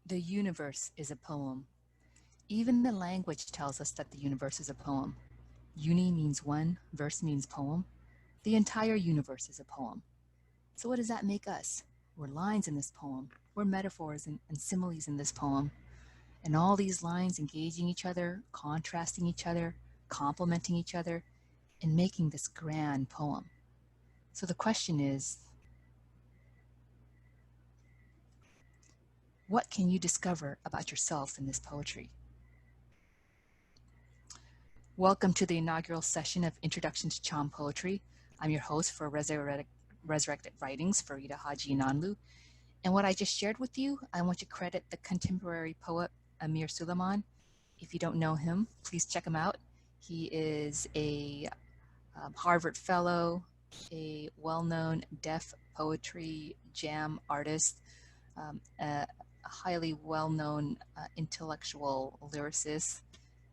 The universe is a poem. Even the language tells us that the universe is a poem. Uni means one, verse means poem. The entire universe is a poem. So what does that make us? We're lines in this poem. We're metaphors and similes in this poem. And all these lines engaging each other, contrasting each other, complementing each other, and making this grand poem. So the question is, what can you discover about yourself in this poetry? Welcome to the inaugural session of Introduction to Cham Poetry. I'm your host for Resurrected Writings, Farida Haji Nanlu. And what I just shared with you, I want to credit the contemporary poet Amir Suleiman. If you don't know him, please check him out. He is a Harvard Fellow, a well-known deaf poetry jam artist, a highly well-known intellectual lyricist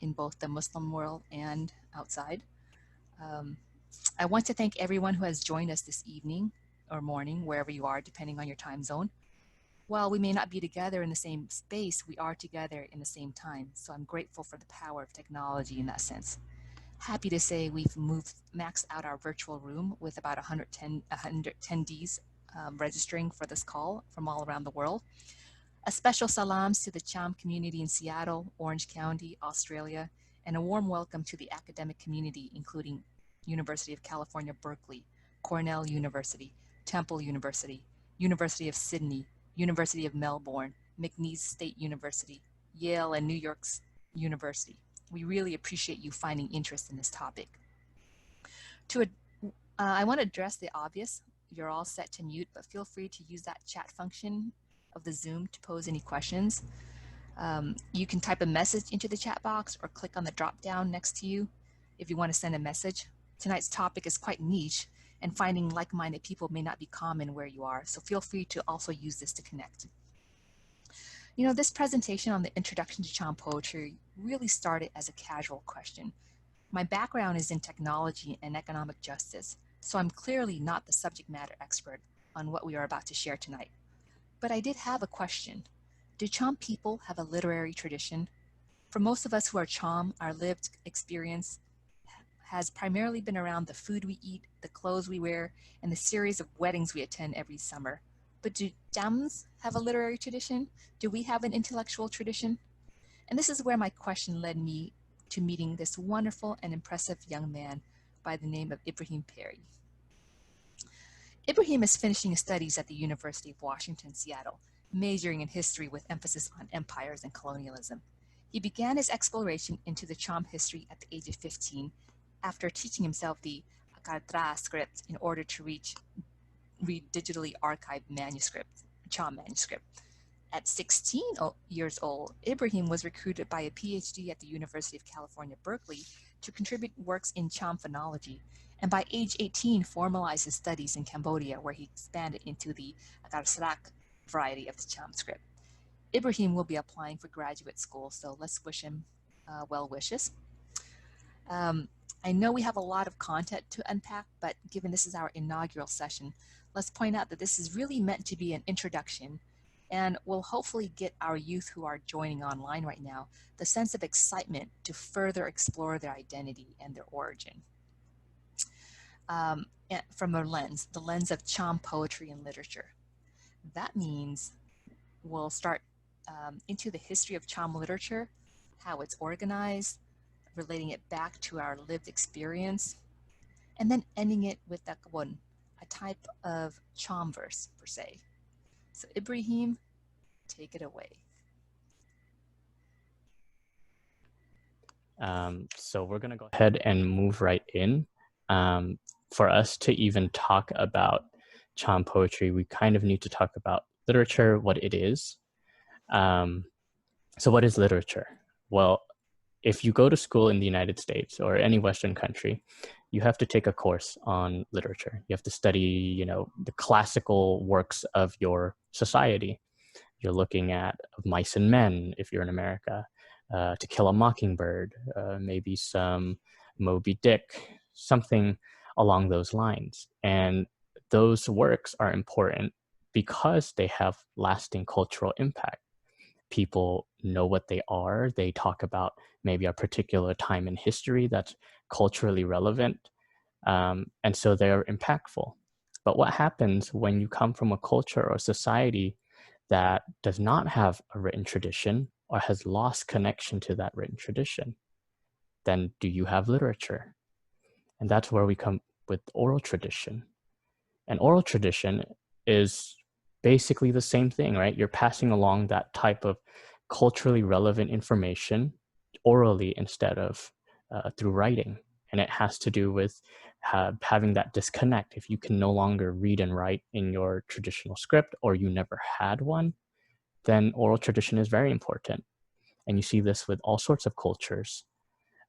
in both the Muslim world and outside. I want to thank everyone who has joined us this evening or morning, wherever you are, depending on your time zone. While we may not be together in the same space, we are together in the same time. So I'm grateful for the power of technology in that sense. Happy to say we've maxed out our virtual room with about 100 attendees registering for this call from all around the world. A special salams to the Cham community in Seattle, Orange County, Australia, and a warm welcome to the academic community, including University of California, Berkeley, Cornell University, Temple University, University of Sydney, University of Melbourne, McNeese State University, Yale, and New York's University. We really appreciate you finding interest in this topic. I want to address the obvious. You're all set to mute, but feel free to use that chat function of the Zoom to pose any questions. You can type a message into the chat box or click on the drop down next to you if you want to send a message. Tonight's topic is quite niche, and finding like-minded people may not be common where you are, so feel free to also use this to connect. You know, this presentation on the Introduction to Cham Poetry really started as a casual question. My background is in technology and economic justice, so I'm clearly not the subject matter expert on what we are about to share tonight. But I did have a question. Do Cham people have a literary tradition? For most of us who are Cham, our lived experience has primarily been around the food we eat, the clothes we wear, and the series of weddings we attend every summer. But do Chams have a literary tradition? Do we have an intellectual tradition? And this is where my question led me to meeting this wonderful and impressive young man by the name of Ibrahim Perry. Ibrahim is finishing his studies at the University of Washington, Seattle, majoring in history with emphasis on empires and colonialism. He began his exploration into the Cham history at the age of 15 after teaching himself the Akartra script in order to read digitally archived manuscript, Cham manuscript. At 16 years old, Ibrahim was recruited by a PhD at the University of California, Berkeley to contribute works in Cham phonology, and by age 18 formalized his studies in Cambodia, where he expanded into the Akartra variety of the Cham script. Ibrahim will be applying for graduate school, so let's wish him well wishes. I know we have a lot of content to unpack, but given this is our inaugural session, let's point out that this is really meant to be an introduction and will hopefully get our youth who are joining online right now the sense of excitement to further explore their identity and their origin. From a lens, the lens of Cham poetry and literature. That means we'll start into the history of Cham literature, how it's organized, relating it back to our lived experience, and then ending it with takawon, a type of Cham verse per se. So Ibrahim, take it away. So we're going to go ahead and move right in. For us to even talk about Cham poetry, we kind of need to talk about literature, what it is. So what is literature? Well, if you go to school in the United States or any Western country, you have to take a course on literature. You have to study, you know, the classical works of your society. You're looking at Mice and Men, if you're in America, To Kill a Mockingbird, maybe some Moby Dick, something along those lines. And those works are important because they have lasting cultural impact. people know what they are. They talk about maybe a particular time in history that's culturally relevant. And so they're impactful. But what happens when you come from a culture or society that does not have a written tradition or has lost connection to that written tradition? Then do you have literature? And that's where we come with oral tradition. And oral tradition is basically the same thing, right? You're passing along that type of culturally relevant information orally instead of through writing. And it has to do with having that disconnect. If you can no longer read and write in your traditional script, or you never had one, then oral tradition is very important. And you see this with all sorts of cultures.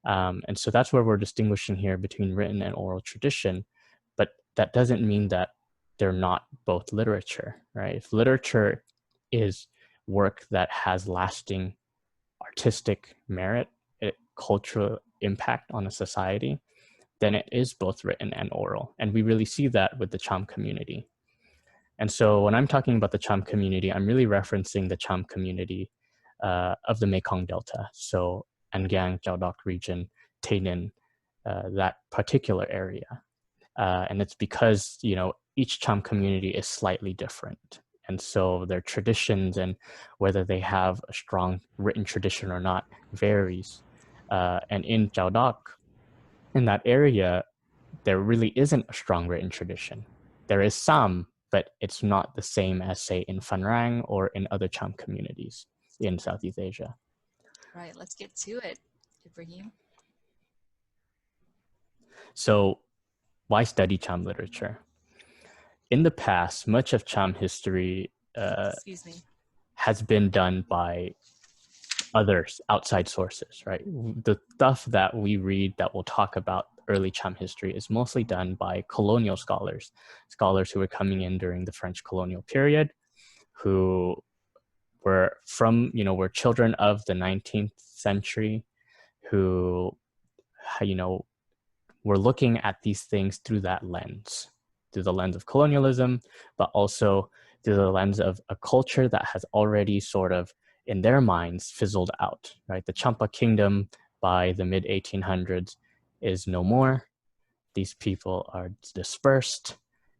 And so that's where we're distinguishing here between written and oral tradition. But that doesn't mean that they're not both literature, right? If literature is work that has lasting artistic merit, cultural impact on a society, then it is both written and oral. And we really see that with the Cham community. And so when I'm talking about the Cham community, I'm really referencing the Cham community of the Mekong Delta. So Angiang, Chao Dok region, Tay Ninh, that particular area. And it's because, each Cham community is slightly different. And so their traditions and whether they have a strong written tradition or not varies. And in Chao Dok, in that area, there really isn't a strong written tradition. There is some, but it's not the same as, say, in Phan Rang or in other Cham communities in Southeast Asia. Right, let's get to it, Ibrahim. So why study Cham literature? In the past, much of Cham history has been done by others, outside sources, right? The stuff that we read that will talk about early Cham history is mostly done by colonial scholars who were coming in during the French colonial period, who were were children of the 19th century, who, were looking at these things through that lens, through the lens of colonialism, but also through the lens of a culture that has already sort of, in their minds, fizzled out, right? The Champa kingdom by the mid-1800s is no more. These people are dispersed.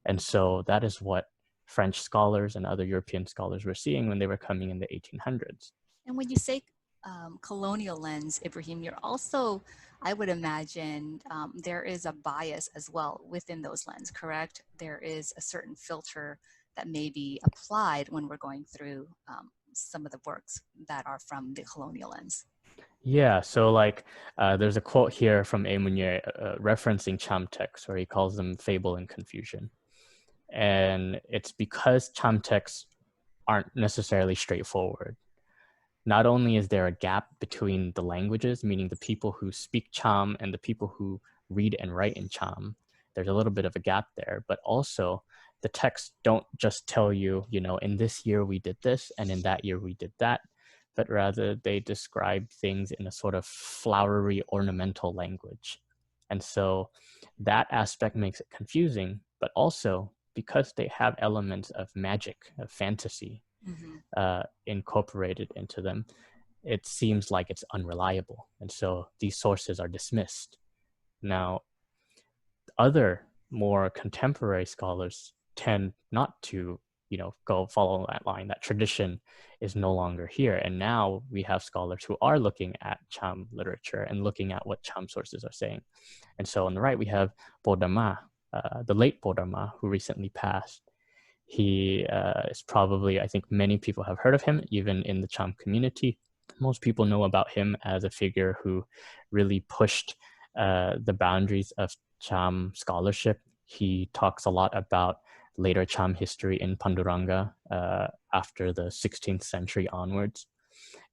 And so that is what French scholars and other European scholars were seeing when they were coming in the 1800s. And when you say colonial lens, Ibrahim, you're also, I would imagine, there is a bias as well within those lenses, correct? There is a certain filter that may be applied when we're going through some of the works that are from the colonial lens. Yeah, so there's a quote here from A. Munier referencing Cham texts where he calls them fable and confusion. And it's because Cham texts aren't necessarily straightforward. Not only is there a gap between the languages, meaning the people who speak Cham and the people who read and write in Cham, there's a little bit of a gap there, but also the texts don't just tell you, in this year we did this and in that year we did that, but rather they describe things in a sort of flowery, ornamental language. And so that aspect makes it confusing, but also because they have elements of magic, of fantasy, incorporated into them, it seems like it's unreliable. And so these sources are dismissed. Now, other more contemporary scholars tend not to, go follow that line. That tradition is no longer here. And now we have scholars who are looking at Cham literature and looking at what Cham sources are saying. And so on the right, we have Bodama, the late Bodama, who recently passed. He is probably, I think many people have heard of him, even in the Cham community. Most people know about him as a figure who really pushed the boundaries of Cham scholarship. He talks a lot about later Cham history in Panduranga after the 16th century onwards.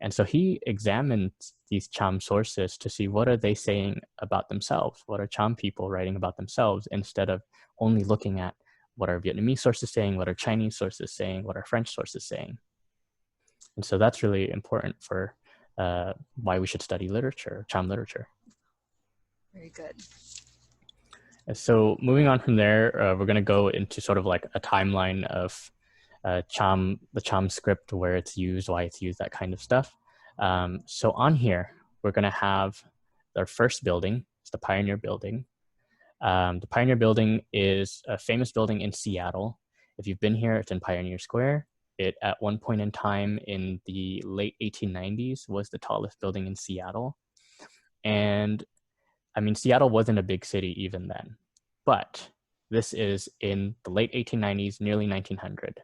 And so he examined these Cham sources to see what are they saying about themselves? What are Cham people writing about themselves, instead of only looking at what are Vietnamese sources saying, what are Chinese sources saying, what are French sources saying. And so that's really important for why we should study literature, Cham literature. Very good. And so moving on from there, we're going to go into sort of like a timeline of the Cham script, where it's used, why it's used, that kind of stuff. So on here, we're going to have our first building. It's the Pioneer Building. The Pioneer Building is a famous building in Seattle. If you've been here, it's in Pioneer Square. It, at one point in time in the late 1890s, was the tallest building in Seattle. And I mean, Seattle wasn't a big city even then, but this is in the late 1890s, nearly 1900.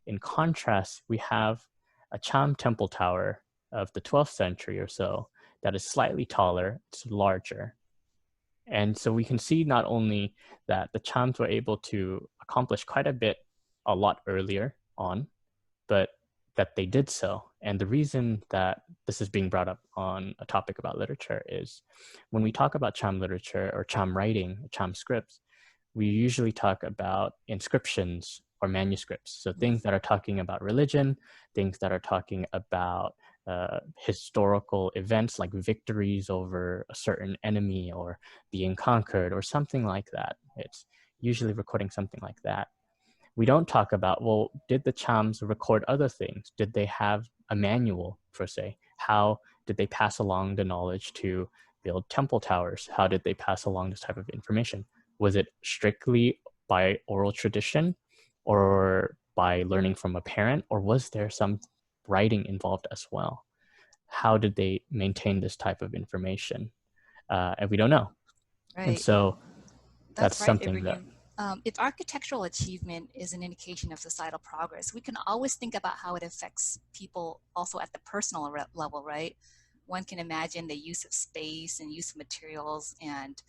In contrast, we have a Cham temple tower of the 12th century or so that is slightly taller, it's larger. And so we can see not only that the Chams were able to accomplish quite a bit a lot earlier on, but that they did so. And the reason that this is being brought up on a topic about literature is when we talk about Cham literature or Cham writing, Cham scripts, we usually talk about inscriptions or manuscripts. So things that are talking about religion, things that are talking about historical events like victories over a certain enemy or being conquered or something like that. It's usually recording something like that. We don't talk about, well, did the Chams record other things? Did they have a manual, per se? How did they pass along the knowledge to build temple towers? How did they pass along this type of information? Was it strictly by oral tradition or by learning from a parent, or was there some writing involved as well? How did they maintain this type of information? And we don't know. And Right. so that's That's right, something that, Ibrahim. If architectural achievement is an indication of societal progress, we can always think about how it affects people also at the personal level, right? One can imagine the use of space and use of materials and,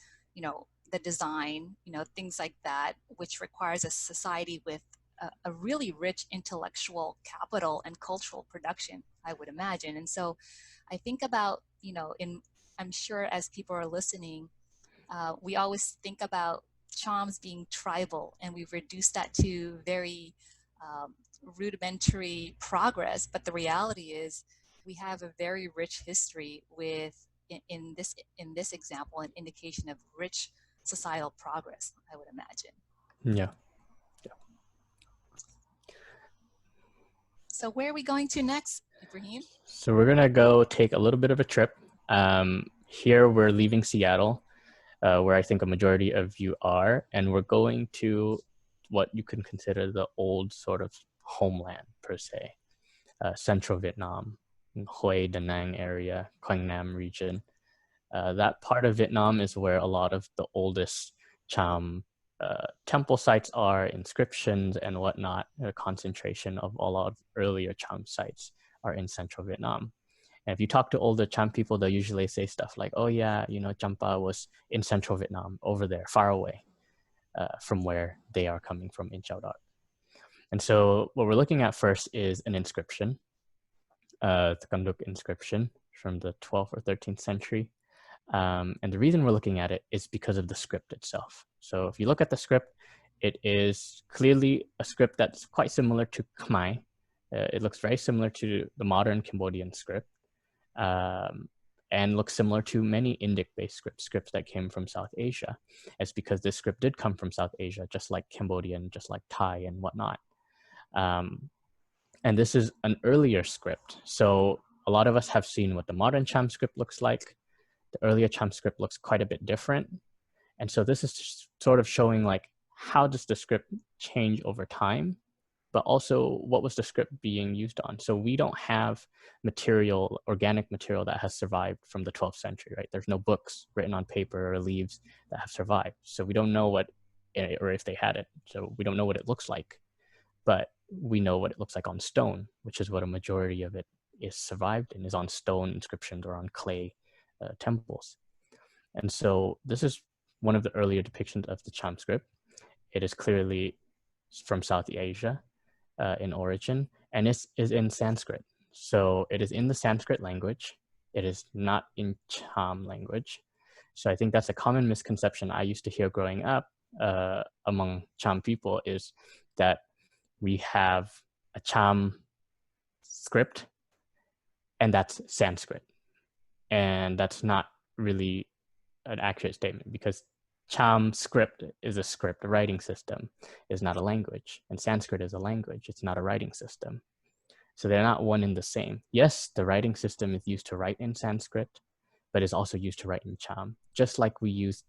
the design, things like that, which requires a society with a really rich intellectual capital and cultural production, I would imagine. And so I think about, I'm sure as people are listening, we always think about Chams being tribal, and we've reduced that to very um, rudimentary progress. But the reality is, we have a very rich history with, in this example, an indication of rich societal progress, I would imagine. yeah. So where are we going to next, Ibrahim? So we're gonna go take a little bit of a trip. Here we're leaving Seattle, where I think a majority of you are, and we're going to what you can consider the old sort of homeland per se, central Vietnam, Hue, Da Nang area, Quang Nam region. That part of Vietnam is where a lot of the oldest Cham temple sites are, inscriptions and whatnot. A concentration of a lot of earlier Cham sites are in central Vietnam. And if you talk to older Cham people, they'll usually say stuff like, oh yeah, Champa was in central Vietnam, over there, far away from where they are coming from in Chao Dot. And so what we're looking at first is an inscription, the Kanduk inscription from the 12th or 13th century. And the reason we're looking at it is because of the script itself. So if you look at the script, it is clearly a script that's quite similar to Khmer. It looks very similar to the modern Cambodian script, and looks similar to many Indic-based scripts that came from South Asia. It's because this script did come from South Asia, just like Cambodian, just like Thai and whatnot. And this is an earlier script. So a lot of us have seen what the modern Cham script looks like. The earlier Cham script looks quite a bit different. And so this is just sort of showing like, how does the script change over time, but also what was the script being used on? So we don't have material, organic material that has survived from the 12th century, right? There's no books written on paper or leaves that have survived. So we don't know what, or if they had it. So we don't know what it looks like, but we know what it looks like on stone, which is what a majority of it is survived and is on stone inscriptions or on clay temples. And so this is one of the earlier depictions of the Cham script. It is clearly from South Asia in origin, and it is in Sanskrit. So it is in the Sanskrit language. It is not in Cham language. So I think that's a common misconception I used to hear growing up among Cham people, is that we have a Cham script and that's Sanskrit. And that's not really an accurate statement, because Cham script is a script, a writing system, is not a language. And Sanskrit is a language, it's not a writing system. So they're not one and the same. Yes, the writing system is used to write in Sanskrit, but is also used to write in Cham, just like we use,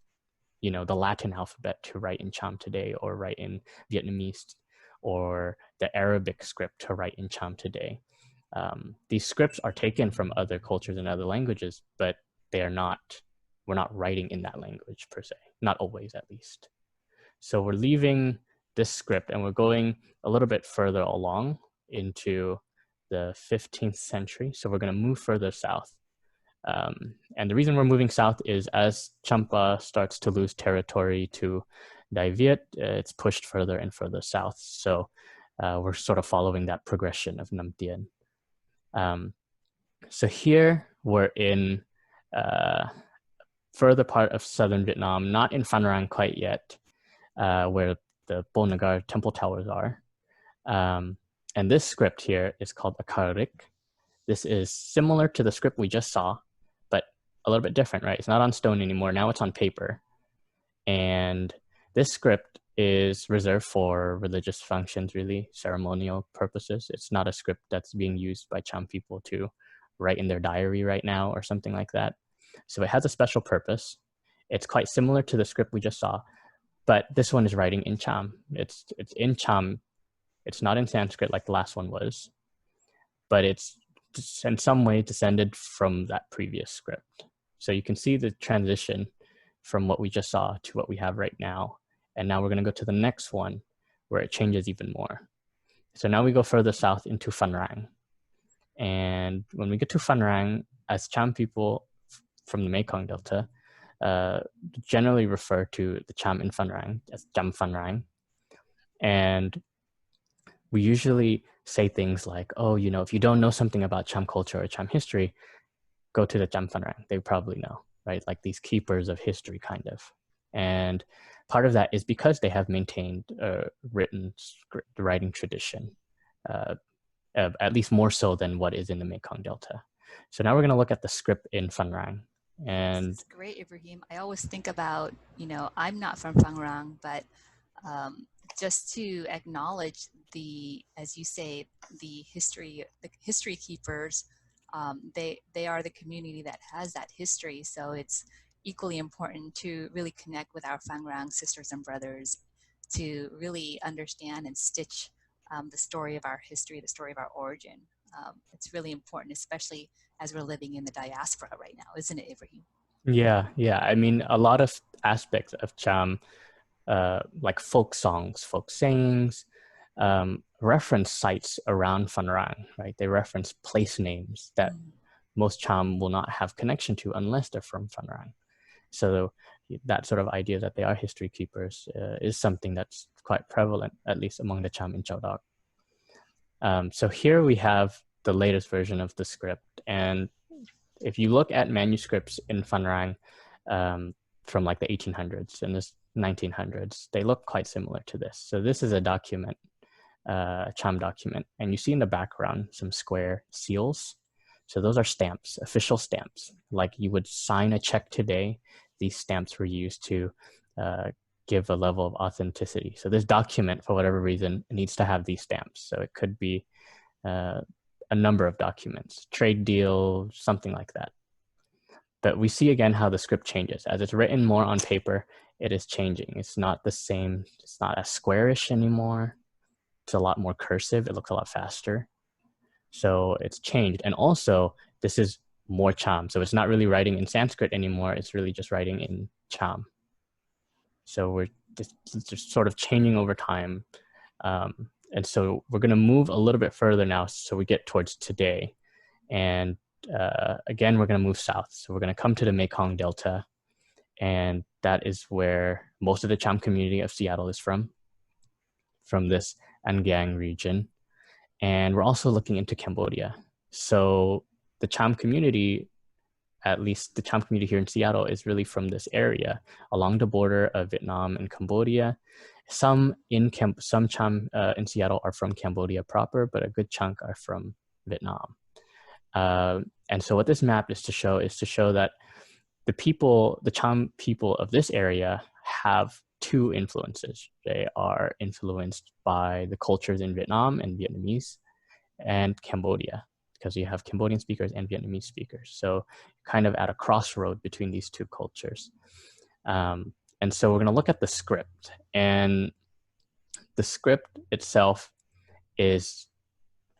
the Latin alphabet to write in Cham today, or write in Vietnamese, or the Arabic script to write in Cham today. These scripts are taken from other cultures and other languages, but we're not writing in that language per se, not always at least. So we're leaving this script and we're going a little bit further along into the 15th century. So we're going to move further south. And the reason we're moving south is as Champa starts to lose territory to Dai Viet, it's pushed further and further south. So we're sort of following that progression of Nam Dien. So here we're in further part of southern Vietnam, not in Phan Rang quite yet, where the Bo Nagar temple towers are. And this script here is called Akaric. This is similar to the script we just saw, but a little bit different, right? It's not on stone anymore. Now it's on paper. And this script is reserved for religious functions, really, ceremonial purposes. It's not a script that's being used by Cham people to write in their diary right now or something like that. So it has a special purpose. It's quite similar to the script we just saw, but this one is writing in Cham. It's in Cham. It's not in Sanskrit like the last one was, but it's in some way descended from that previous script. So you can see the transition from what we just saw to what we have right now. And now we're going to go to the next one where it changes even more. So now we go further south into Phan Rang. And when we get to Phan Rang, as Cham people from the Mekong Delta, generally refer to the Cham in Phan Rang as Cham Phan Rang. And we usually say things like, oh, if you don't know something about Cham culture or Cham history, go to the Cham Phan Rang. They probably know, right? Like these keepers of history, kind of. And part of that is because they have maintained a writing tradition, at least more so than what is in the Mekong Delta. So now we're going to look at the script in Phan Rang. And this is great, Ibrahim. I always think about, I'm not from Phan Rang, but just to acknowledge as you say, the history keepers, they are the community that has that history. So it's equally important to really connect with our Phan Rang sisters and brothers to really understand and stitch the story of our history, the story of our origin. It's really important, especially as we're living in the diaspora right now, isn't it, Ibrahim? Yeah. I mean, a lot of aspects of Cham, like folk songs, folk sayings, reference sites around Phan Rang, right? They reference place names that most Cham will not have connection to unless they're from Phan Rang. So that sort of idea that they are history keepers is something that's quite prevalent, at least among the Cham in Chao Dok. So here we have the latest version of the script. And if you look at manuscripts in Phan Rang from like the 1800s and the 1900s, they look quite similar to this. So this is a document, Cham document, and you see in the background some square seals. So those are stamps, official stamps. Like you would sign a check today, these stamps were used to give a level of authenticity. So this document, for whatever reason, needs to have these stamps. So it could be a number of documents, trade deal, something like that. But we see again how the script changes. As it's written more on paper, it is changing. It's not the same. It's not as squarish anymore. It's a lot more cursive. It looks a lot faster. So it's changed. And also, this is more Cham. So it's not really writing in Sanskrit anymore. It's really just writing in Cham. So we're just sort of changing over time. And so we're going to move a little bit further now. So we get towards today. And again, we're going to move south. So we're going to come to the Mekong Delta. And that is where most of the Cham community of Seattle is from this An Giang region. And we're also looking into Cambodia. So the Cham community, at least the Cham community here in Seattle, is really from this area along the border of Vietnam and Cambodia. Some Cham in Seattle are from Cambodia proper, but a good chunk are from Vietnam. And so what this map is to show that the Cham people of this area have two influences. They are influenced by the cultures in Vietnam and Vietnamese and Cambodia, because you have Cambodian speakers and Vietnamese speakers. So kind of at a crossroad between these two cultures. And so we're going to look at the script. And the script itself is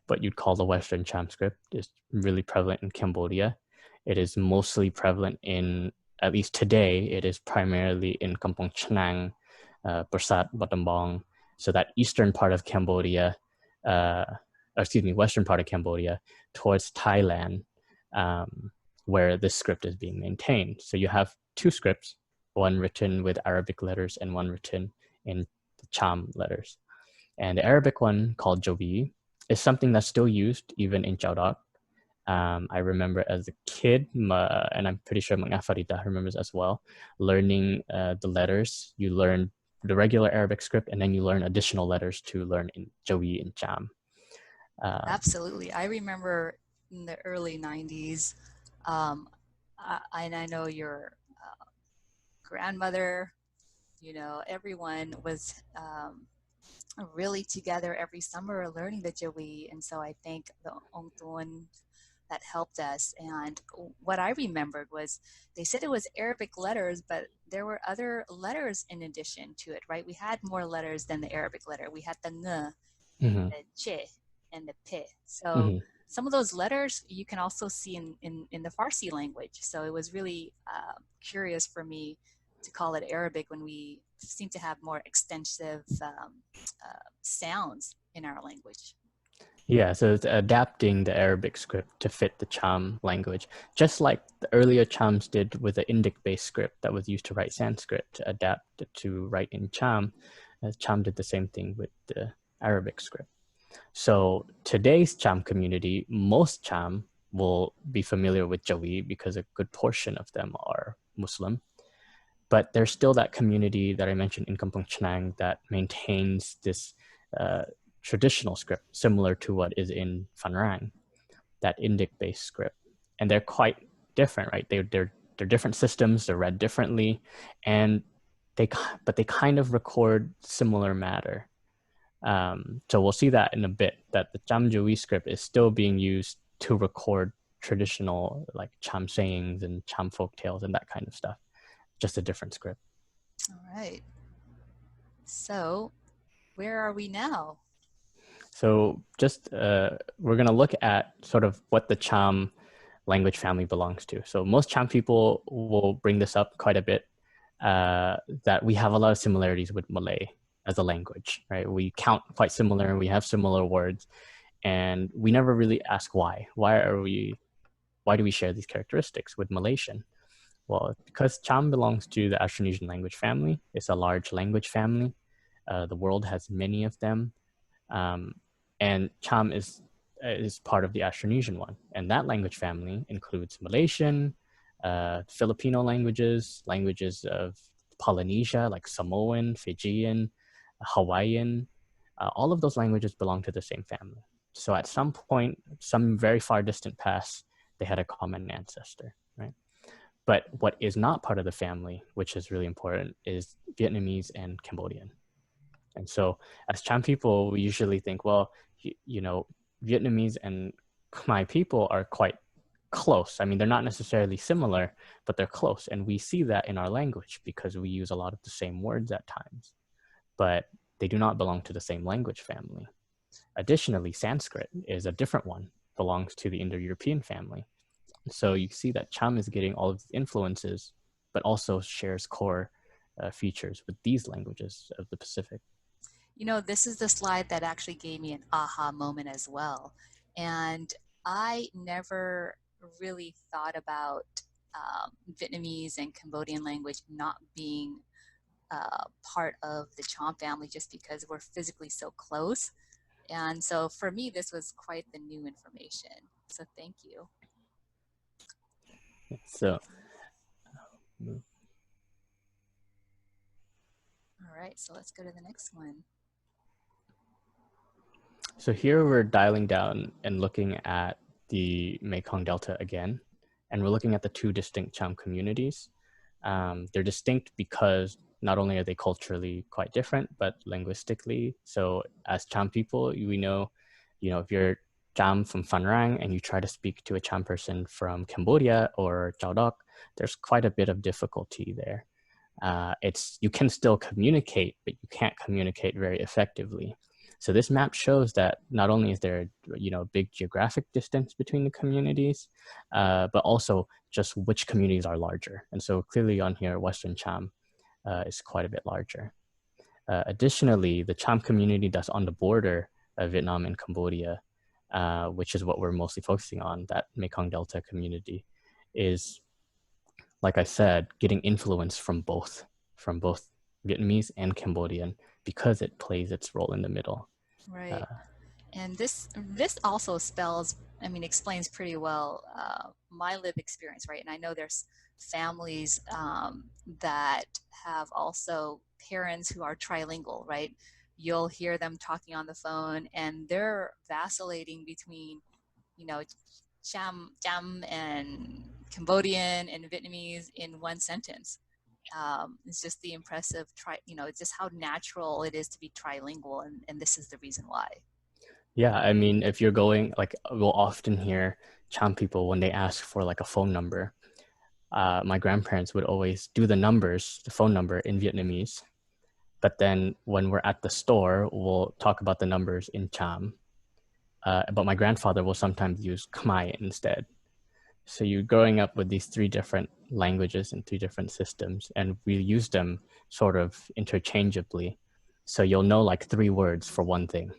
what you'd call the Western Cham script. It's really prevalent in Cambodia. It is mostly prevalent in, at least today, it is primarily in Kampong Cham, Prasat, Battambang, so that eastern part of Cambodia, western part of Cambodia towards Thailand, where this script is being maintained. So you have two scripts, one written with Arabic letters and one written in the Cham letters. And the Arabic one, called Jobi, is something that's still used even in Chao Dok. I remember as a kid, and I'm pretty sure Mga Farida remembers as well, learning the letters. You learn the regular Arabic script, and then you learn additional letters to learn in Jobi and Cham. Absolutely. I remember in the early 90s, and I know your grandmother, you know, everyone was really together every summer learning the Jawi. And so I think the Ong Tuan that helped us. And what I remembered was they said it was Arabic letters, but there were other letters in addition to it, right? We had more letters than the Arabic letter. We had the ng, Mm-hmm. the che, and the pe. So Mm-hmm. some of those letters you can also see in the Farsi language. So it was really curious for me to call it Arabic when we seem to have more extensive sounds in our language. Yeah, so it's adapting the Arabic script to fit the Cham language, just like the earlier Chams did with the Indic-based script that was used to write Sanskrit, to adapt it to write in Cham. Cham did the same thing with the Arabic script. So today's Cham community, most Cham will be familiar with Jawi because a good portion of them are Muslim. But there's still that community that I mentioned in Kampong Cham that maintains this traditional script, similar to what is in Phan Rang, that Indic-based script. And they're quite different, right? They're different systems, they're read differently, and they kind of record similar matter. So we'll see that in a bit, that the Cham Jawi script is still being used to record traditional like Cham sayings and Cham folk tales and that kind of stuff, just a different script. All right. So where are we now? So just we're going to look at sort of what the Cham language family belongs to. So most Cham people will bring this up quite a bit, that we have a lot of similarities with Malay as a language, right? We count quite similar, we have similar words, and we never really ask why. Why do we share these characteristics with Malaysian? Well, because Cham belongs to the Austronesian language family. It's a large language family. The world has many of them. And Cham is part of the Austronesian one. And that language family includes Malaysian, Filipino languages of Polynesia, like Samoan, Fijian, Hawaiian. All of those languages belong to the same family. So at some point, some very far distant past, they had a common ancestor, right? But what is not part of the family, which is really important, is Vietnamese and Cambodian. And so as Cham people, we usually think, well, you know, Vietnamese and Khmer people are quite close. I mean, they're not necessarily similar, but they're close. And we see that in our language because we use a lot of the same words at times, but they do not belong to the same language family. Additionally, Sanskrit is a different one, belongs to the Indo-European family. So you see that Cham is getting all of the influences, but also shares core features with these languages of the Pacific. You know, this is the slide that actually gave me an aha moment as well. And I never really thought about Vietnamese and Cambodian language not being part of the Cham family just because we're physically so close. And so for me, this was quite the new information. So thank you. So, all right, so let's go to the next one. So here we're dialing down and looking at the Mekong Delta again, and we're looking at the two distinct Cham communities. They're distinct because not only are they culturally quite different, but linguistically. So as Cham people, we know, if you're Cham from Phan Rang and you try to speak to a Cham person from Cambodia or Chao Doc, there's quite a bit of difficulty there. You can still communicate, but you can't communicate very effectively. So this map shows that not only is there a big geographic distance between the communities, but also just which communities are larger. And so clearly on here, Western Cham is quite a bit larger. Additionally, the Cham community that's on the border of Vietnam and Cambodia, which is what we're mostly focusing on, that Mekong Delta community, is, like I said, getting influence from both Vietnamese and Cambodian, because it plays its role in the middle. Right. And this also explains pretty well my lived experience, right? And I know there's families that have also parents who are trilingual, right? You'll hear them talking on the phone, and they're vacillating between, Cham and Cambodian and Vietnamese in one sentence. It's just the impressive it's just how natural it is to be trilingual, and this is the reason why. Yeah, I mean, if you're going, like, we'll often hear Cham people when they ask for like a phone number. My grandparents would always do the phone number in Vietnamese. But then when we're at the store, we'll talk about the numbers in Cham. But my grandfather will sometimes use Khmer instead. So you're growing up with these three different languages and three different systems, and we use them sort of interchangeably. So you'll know like 3 words for one thing,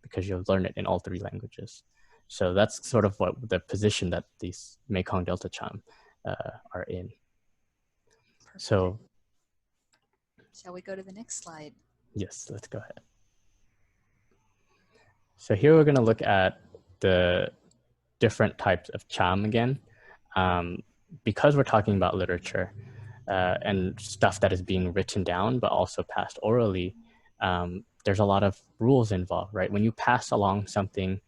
because you'll learn it in all 3 languages. So that's sort of what the position that these Mekong Delta Cham are in. Perfect. So, shall we go to the next slide? Yes, let's go ahead. So here we're going to look at the different types of Cham again. Because we're talking about literature and stuff that is being written down, but also passed orally, there's a lot of rules involved, right? When you pass along something,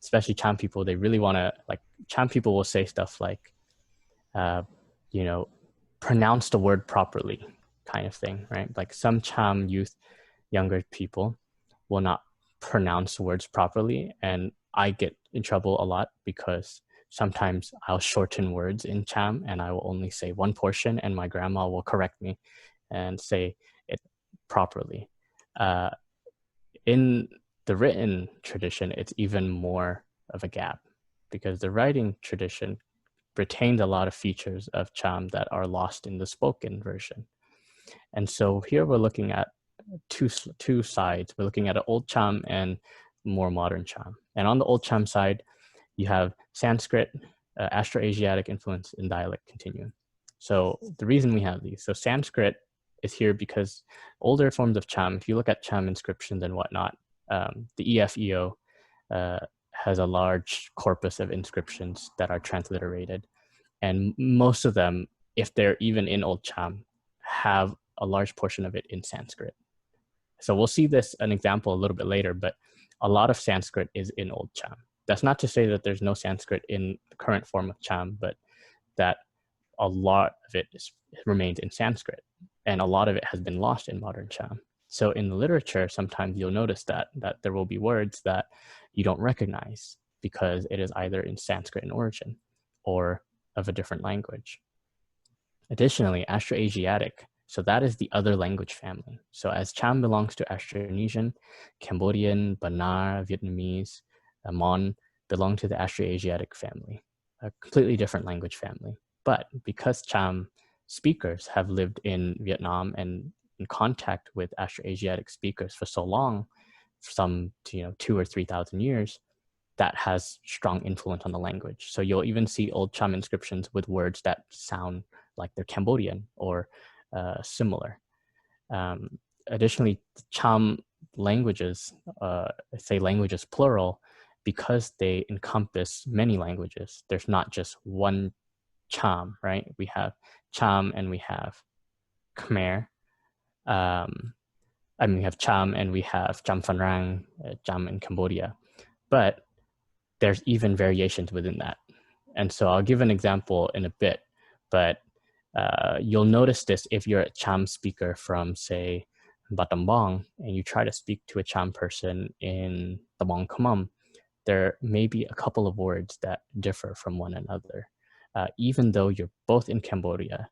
especially Cham people, they really want to, like, Cham people will say stuff like, pronounce the word properly, kind of thing, right? Like some Cham youth, younger people, will not pronounce words properly, and I get in trouble a lot because sometimes I'll shorten words in Cham and I will only say one portion, and my grandma will correct me and say it properly. In the written tradition, it's even more of a gap, because the writing tradition retains a lot of features of Cham that are lost in the spoken version. And so here we're looking at two sides. We're looking at an old Cham and more modern Cham. And on the old Cham side, you have Sanskrit, Austroasiatic influence, and dialect continuum. So the reason we have these, so Sanskrit is here because older forms of Cham, if you look at Cham inscriptions and whatnot, the EFEO has a large corpus of inscriptions that are transliterated. And most of them, if they're even in Old Cham, have a large portion of it in Sanskrit. So we'll see an example a little bit later, but a lot of Sanskrit is in Old Cham. That's not to say that there's no Sanskrit in the current form of Cham, but that a lot of it remains in Sanskrit, and a lot of it has been lost in modern Cham. So in the literature, sometimes you'll notice that there will be words that you don't recognize because it is either in Sanskrit in origin or of a different language. Additionally, Austroasiatic, so that is the other language family. So as Cham belongs to Austronesian, Cambodian, Banar, Vietnamese, Mon belong to the Austroasiatic family, a completely different language family. But because Cham speakers have lived in Vietnam and in contact with Austroasiatic speakers for so long, some 2,000 or 3,000 years, that has strong influence on the language. So you'll even see old Cham inscriptions with words that sound like they're Cambodian or similar. Additionally, Cham languages, say languages plural, because they encompass many languages. There's not just one Cham, right? We have Cham and we have Khmer. We have Cham and we have Cham Phan Rang, Cham in Cambodia. But there's even variations within that. And so I'll give an example in a bit, but You'll notice this if you're a Cham speaker from, say, Battambang, and you try to speak to a Cham person in Tabong Kamam, there may be a couple of words that differ from one another. Even though you're both in Cambodia,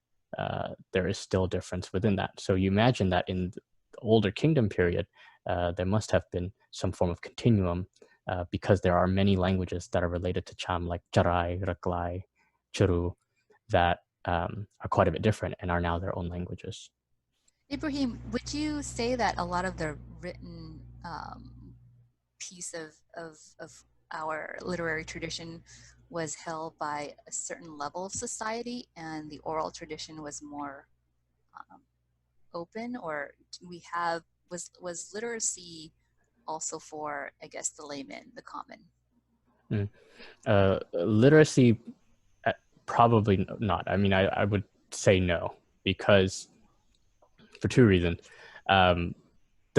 there is still difference within that. So you imagine that in the older kingdom period, there must have been some form of continuum because there are many languages that are related to Cham, like Charai, Raklai, Churu, that are quite a bit different and are now their own languages. Ibrahim, would you say that a lot of the written piece of our literary tradition was held by a certain level of society and the oral tradition was more open, or we have was literacy also for, I guess, the layman, the common? Literacy, probably not. I mean, I would say no, because for two reasons. The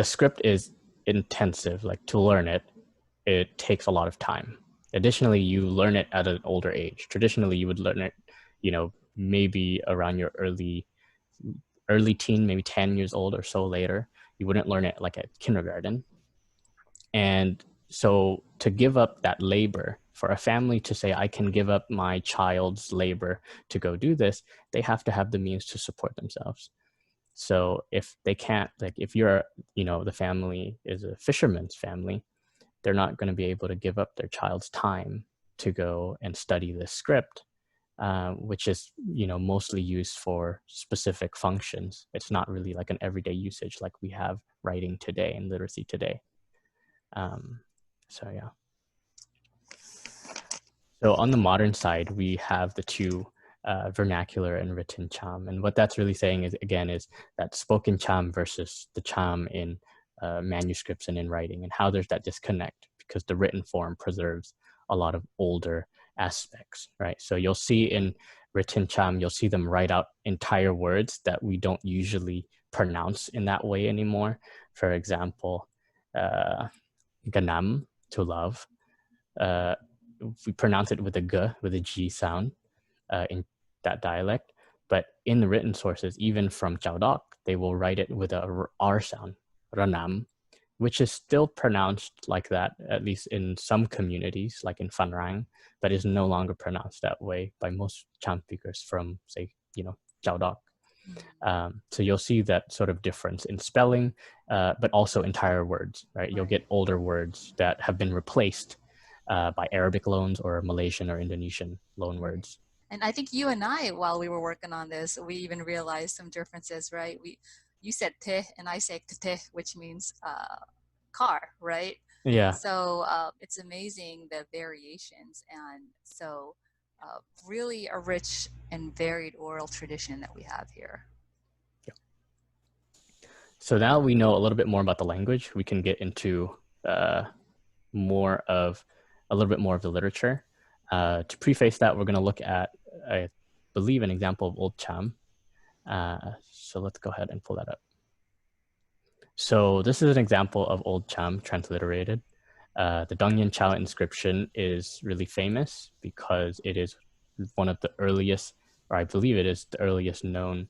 script is intensive, like to learn it, it takes a lot of time. Additionally, you learn it at an older age. Traditionally, you would learn it, maybe around your early teen, maybe 10 years old or so later. You wouldn't learn it like at kindergarten. And so to give up that labor, for a family to say, I can give up my child's labor to go do this, they have to have the means to support themselves. So if they can't, like if you're, the family is a fisherman's family, they're not going to be able to give up their child's time to go and study this script, which is, mostly used for specific functions. It's not really like an everyday usage like we have writing today and literacy today. So yeah. So on the modern side, we have the two, vernacular and written Cham. And what that's really saying is, again, is that spoken Cham versus the Cham in manuscripts and in writing, and how there's that disconnect because the written form preserves a lot of older aspects, right? So you'll see in written Cham, you'll see them write out entire words that we don't usually pronounce in that way anymore. For example, ganam, to love. We pronounce it with a g, with a g sound in that dialect. But in the written sources, even from Chowdok, they will write it with a r sound, ranam, which is still pronounced like that, at least in some communities, like in Phan Rang, but is no longer pronounced that way by most Cham speakers from, say, Chowdok. So you'll see that sort of difference in spelling, but also entire words, right? You'll get older words that have been replaced by Arabic loans or Malaysian or Indonesian loan words. And I think you and I, while we were working on this, we even realized some differences, right? You said te and I said te, which means car, right? Yeah. So it's amazing the variations, and so really a rich and varied oral tradition that we have here. Yeah. So now we know a little bit more about the language. We can get into a little bit more of the literature. To preface that, we're going to look at, I believe, an example of Old Cham. So let's go ahead and pull that up. So this is an example of Old Cham transliterated. The Dongyen Chao inscription is really famous because it is one of the earliest, or I believe it is the earliest known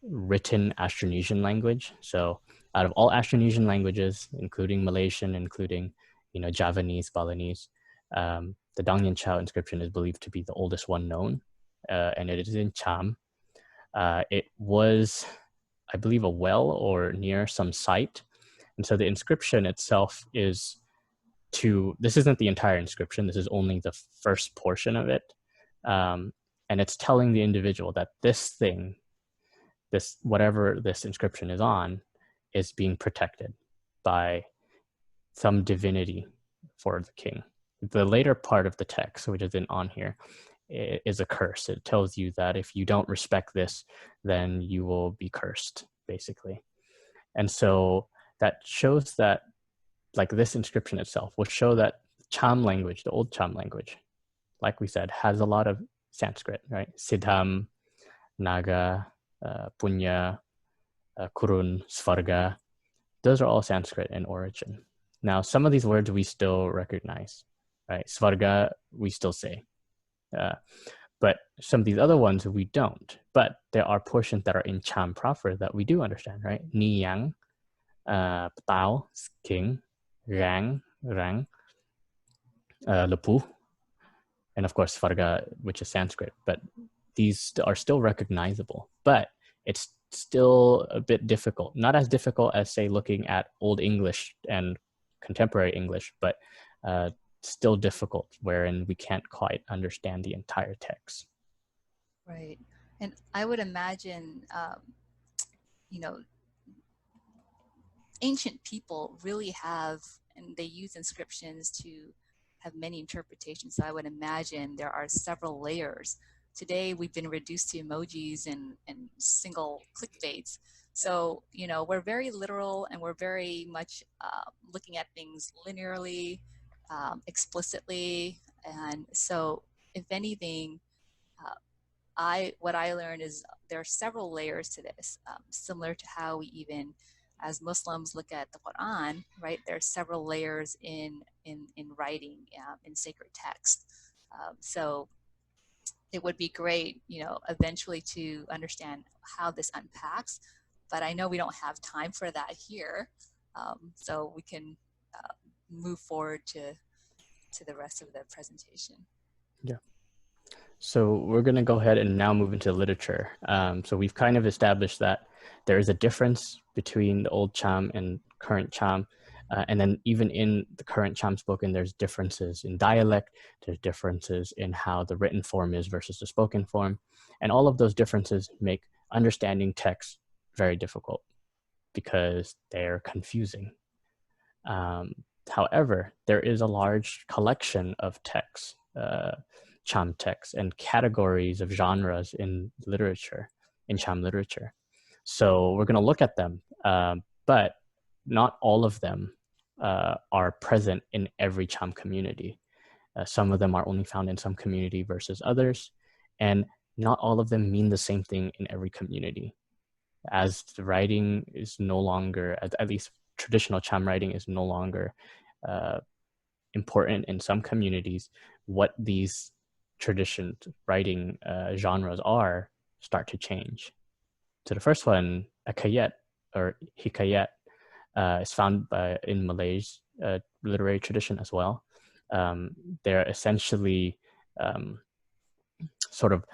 written Austronesian language. So out of all Austronesian languages, including Malaysian, including Javanese, Balinese, the Dongyen Chao inscription is believed to be the oldest one known, and it is in Cham. It was, I believe, a well or near some site. And so the inscription itself is this isn't the entire inscription, this is only the first portion of it. And it's telling the individual that this thing, whatever this inscription is on, is being protected by some divinity for the king. The later part of the text, which isn't on here, is a curse. It tells you that if you don't respect this, then you will be cursed, basically. And so that shows that, like, this inscription itself will show that Cham language, the old Cham language, like we said, has a lot of Sanskrit, right? Siddham, Naga, Punya, Kurun, Svarga. Those are all Sanskrit in origin. Now, some of these words we still recognize, right? Svarga, we still say. But some of these other ones we don't. But there are portions that are in Cham proper that we do understand, right? Ni yang, Tao, King, Rang, Rang, Lepu, and of course Varga, which is Sanskrit. But these are still recognizable. But it's still a bit difficult. Not as difficult as, say, looking at Old English and contemporary English, but still difficult, wherein we can't quite understand the entire text. Right. And I would imagine, you know, ancient people really have, and they use inscriptions to have many interpretations. So I would imagine there are several layers. Today, we've been reduced to emojis and single clickbaits. So, you know, we're very literal and we're very much looking at things linearly, explicitly. And so, if anything, what I learned is there are several layers to this, similar to how we even, as Muslims, look at the Quran, right? There are several layers in writing, in sacred text. So it would be great, you know, eventually to understand how this unpacks. But I know we don't have time for that here, so we can move forward to the rest of the presentation. Yeah. So we're going to go ahead and now move into literature. So we've kind of established that there is a difference between the old Cham and current Cham. And then even in the current Cham spoken, there's differences in dialect, there's differences in how the written form is versus the spoken form. And all of those differences make understanding text very difficult because they're confusing. However, there is a large collection of texts, Cham texts, and categories of genres in literature, in Cham literature. So we're going to look at them, but not all of them are present in every Cham community. Some of them are only found in some community versus others, and not all of them mean the same thing in every community. As the writing is no longer, at least traditional Cham writing is no longer important in some communities, what these tradition writing genres are start to change. So the first one, akayat or hikayat, is found in Malay's literary tradition as well. They're essentially sort of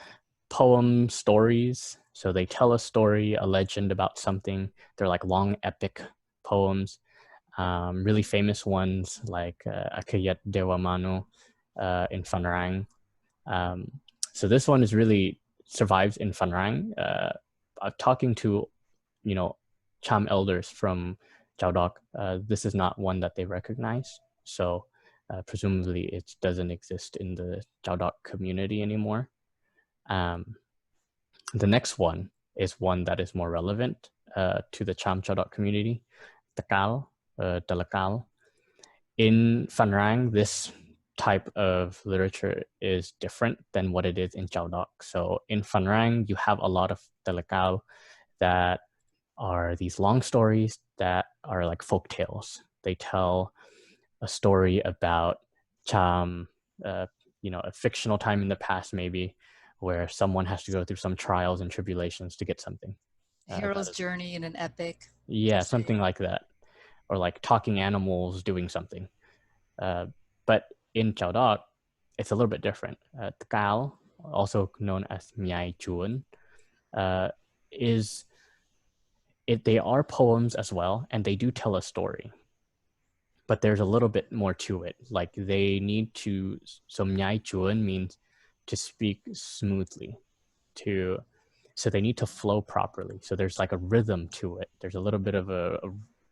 poem stories. So they tell a story, a legend about something. They're like long epic poems. Really famous ones like Akayat Dewa Manu in Phan Rang. So this one is really survives in Phan Rang. Talking to, you know, Cham elders from Chao Doc, this is not one that they recognize. So presumably it doesn't exist in the Chao Doc community anymore. The next one is one that is more relevant to the Cham Chao Doc community, Takal, Talakal. In Phan Rang, this type of literature is different than what it is in Chao Doc. So in Phan Rang, you have a lot of Talakal that are these long stories that are like folk tales. They tell a story about Cham, you know, a fictional time in the past maybe, where someone has to go through some trials and tribulations to get something. Hero's journey in an epic. Yeah, something like that. Or like talking animals doing something. But in Chao Doc, it's a little bit different. Takal, also known as Miai Chuan, they are poems as well, and they do tell a story. But there's a little bit more to it. Like they need to, so Miai Chuan means to speak smoothly, so they need to flow properly. So there's like a rhythm to it. There's a little bit of a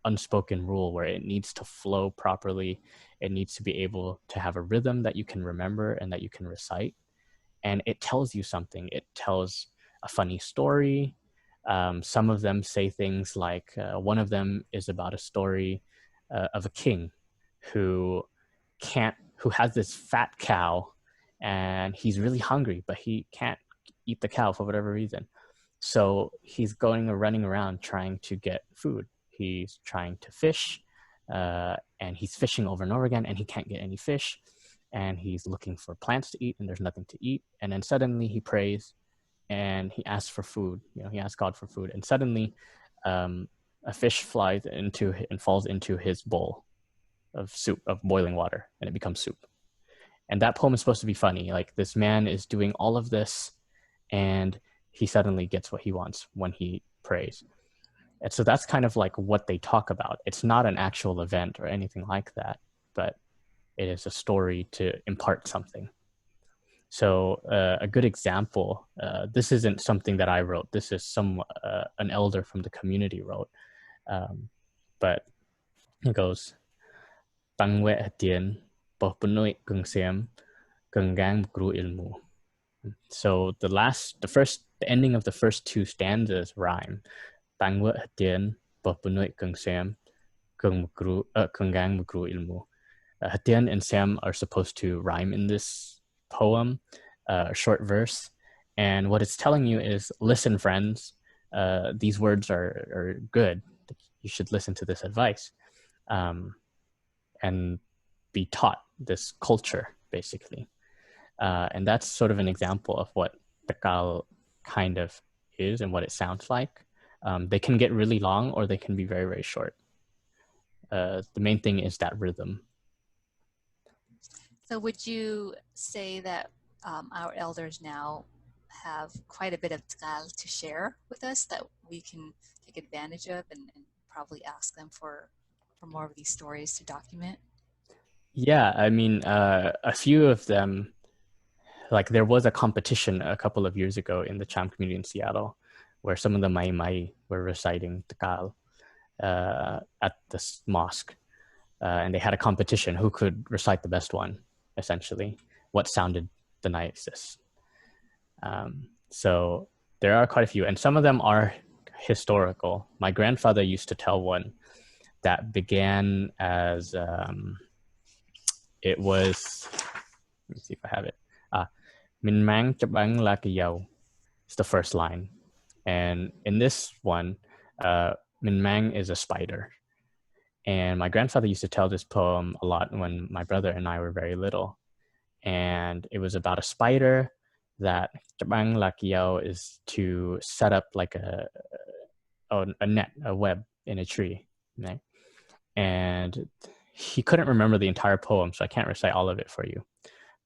unspoken rule where it needs to flow properly. It needs to be able to have a rhythm that you can remember and that you can recite. And it tells you something. It tells a funny story. Some of them say things like, one of them is about a story of a king who has this fat cow, and he's really hungry, but he can't eat the cow for whatever reason. So he's going or running around trying to get food. He's trying to fish, and he's fishing over and over again, and he can't get any fish. and he's looking for plants to eat, and there's nothing to eat. And then suddenly he prays and he asks for food. He asks God for food, and suddenly a fish flies into and falls into his bowl of soup, of boiling water, and it becomes soup. And that poem is supposed to be funny. Like, this man is doing all of this, and he suddenly gets what he wants when he prays. And so that's kind of like what they talk about. It's not an actual event or anything like that, but it is a story to impart something. So a good example, this isn't something that I wrote. This is an elder from the community wrote. But it goes, Tangwe atien, pohpunoi kungsiam, kungang gru ilmu. So the ending of the first two stanzas rhyme. Tangwe atien, pohpunoi kungsiam, kungang gru ilmu. Hatian and Sam are supposed to rhyme in this poem, a short verse. And what it's telling you is, listen, friends, these words are good. You should listen to this advice and be taught this culture, basically. And that's sort of an example of what Takal kind of is and what it sounds like. They can get really long or they can be very, very short. The main thing is that rhythm. So would you say that our elders now have quite a bit of tkal to share with us that we can take advantage of and probably ask them for more of these stories to document? Yeah, I mean, a few of them, like there was a competition a couple of years ago in the Cham community in Seattle where some of the Mai Mai were reciting Takal at this mosque. And they had a competition who could recite the best one, essentially, what sounded the nicest. So there are quite a few, and some of them are historical. My grandfather used to tell one that began as, it was, let me see if I have it. Min mang chabang lakayaw is the first line. And in this one, Min mang is a spider. And my grandfather used to tell this poem a lot when my brother and I were very little. And it was about a spider that Chabang Lakiao is to set up like a net, a web in a tree. Right? And he couldn't remember the entire poem, so I can't recite all of it for you.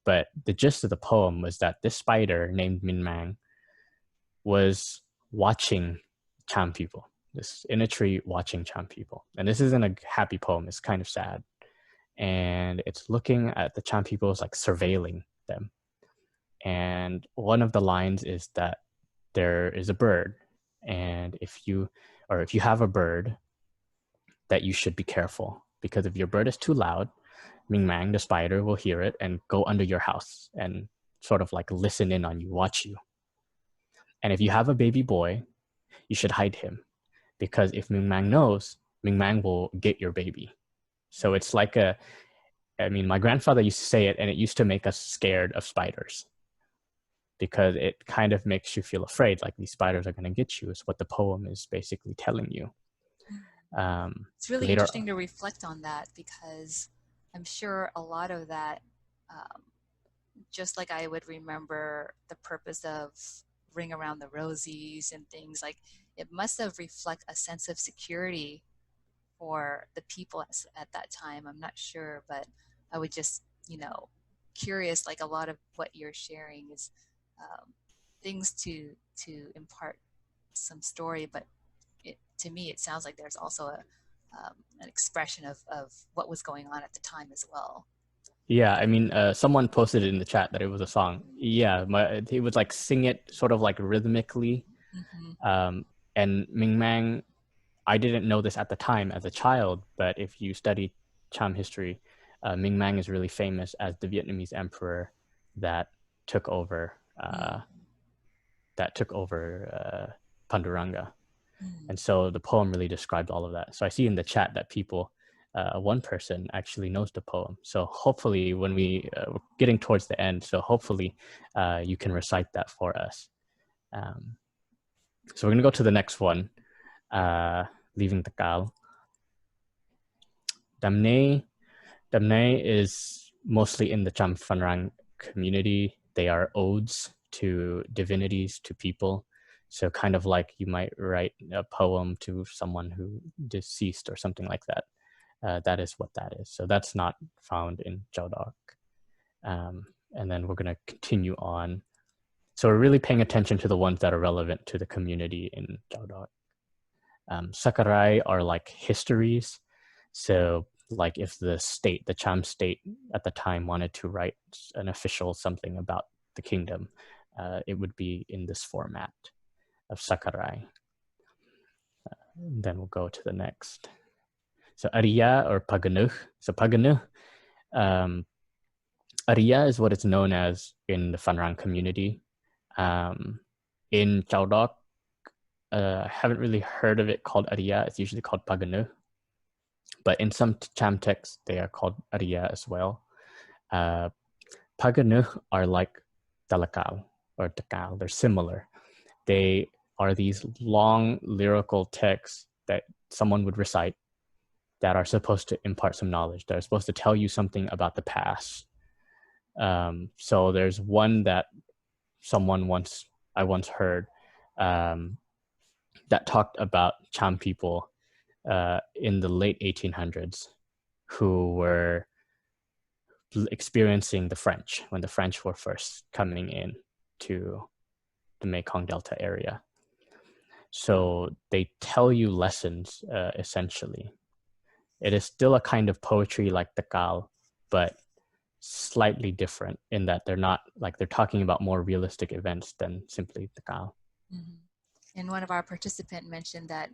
But the gist of the poem was that this spider named Min Mang was watching Cham people. This in a tree watching Cham people. And this isn't a happy poem, it's kind of sad. And it's looking at the Cham people as like surveilling them. And one of the lines is that there is a bird, and if you have a bird, that you should be careful, because if your bird is too loud, Ming Mang, the spider, will hear it and go under your house and sort of like listen in on you, watch you. And if you have a baby boy, you should hide him, because if Ming Mang knows, Ming Mang will get your baby. So it's like my grandfather used to say it, and it used to make us scared of spiders, because it kind of makes you feel afraid, like these spiders are going to get you, is what the poem is basically telling you. It's really interesting to reflect on that, because I'm sure a lot of that, just like I would remember the purpose of Ring Around the Rosies and things, like it must have reflected a sense of security for the people at that time. I'm not sure, but I would just, curious, like a lot of what you're sharing is things to impart some story, but to me, it sounds like there's also an expression of what was going on at the time as well. Yeah, I mean, someone posted it in the chat that it was a song. Yeah, he would like sing it sort of like rhythmically. Mm-hmm. And Ming Mang, I didn't know this at the time as a child, but if you study Cham history, Ming Mang is really famous as the Vietnamese emperor that took over Panduranga. And so the poem really described all of that. So I see in the chat that one person actually knows the poem. So hopefully when we're getting towards the end, so hopefully you can recite that for us. So we're going to go to the next one, Leaving Takal. Damne is mostly in the Cham community, they are odes to divinities, to people. So kind of like you might write a poem to someone who deceased or something like that. That is what that is. So that's not found in Chowdok. And then we're going to continue on. So we're really paying attention to the ones that are relevant to the community in Chowdok. Sakarai are like histories. So like if the state, the Cham state at the time wanted to write an official something about the kingdom, it would be in this format of Sakarai. Then we'll go to the next. So Arya or Paganuh. So Paganuh, Arya is what it's known as in the Phan community. In Chowdok, I haven't really heard of it called Arya. It's usually called Paganuh. But in some Cham texts, they are called Arya as well. Paganuh are like Talakal or Takal. They're similar. They are these long lyrical texts that someone would recite that are supposed to impart some knowledge. They're supposed to tell you something about the past. So there's one that I once heard that talked about Cham people in the late 1800s who were experiencing the French when the French were first coming in to the Mekong Delta area. So they tell you lessons, essentially. It is still a kind of poetry like Takal, but slightly different in that they're not like they're talking about more realistic events than simply Takal. Mm-hmm. And one of our participants mentioned that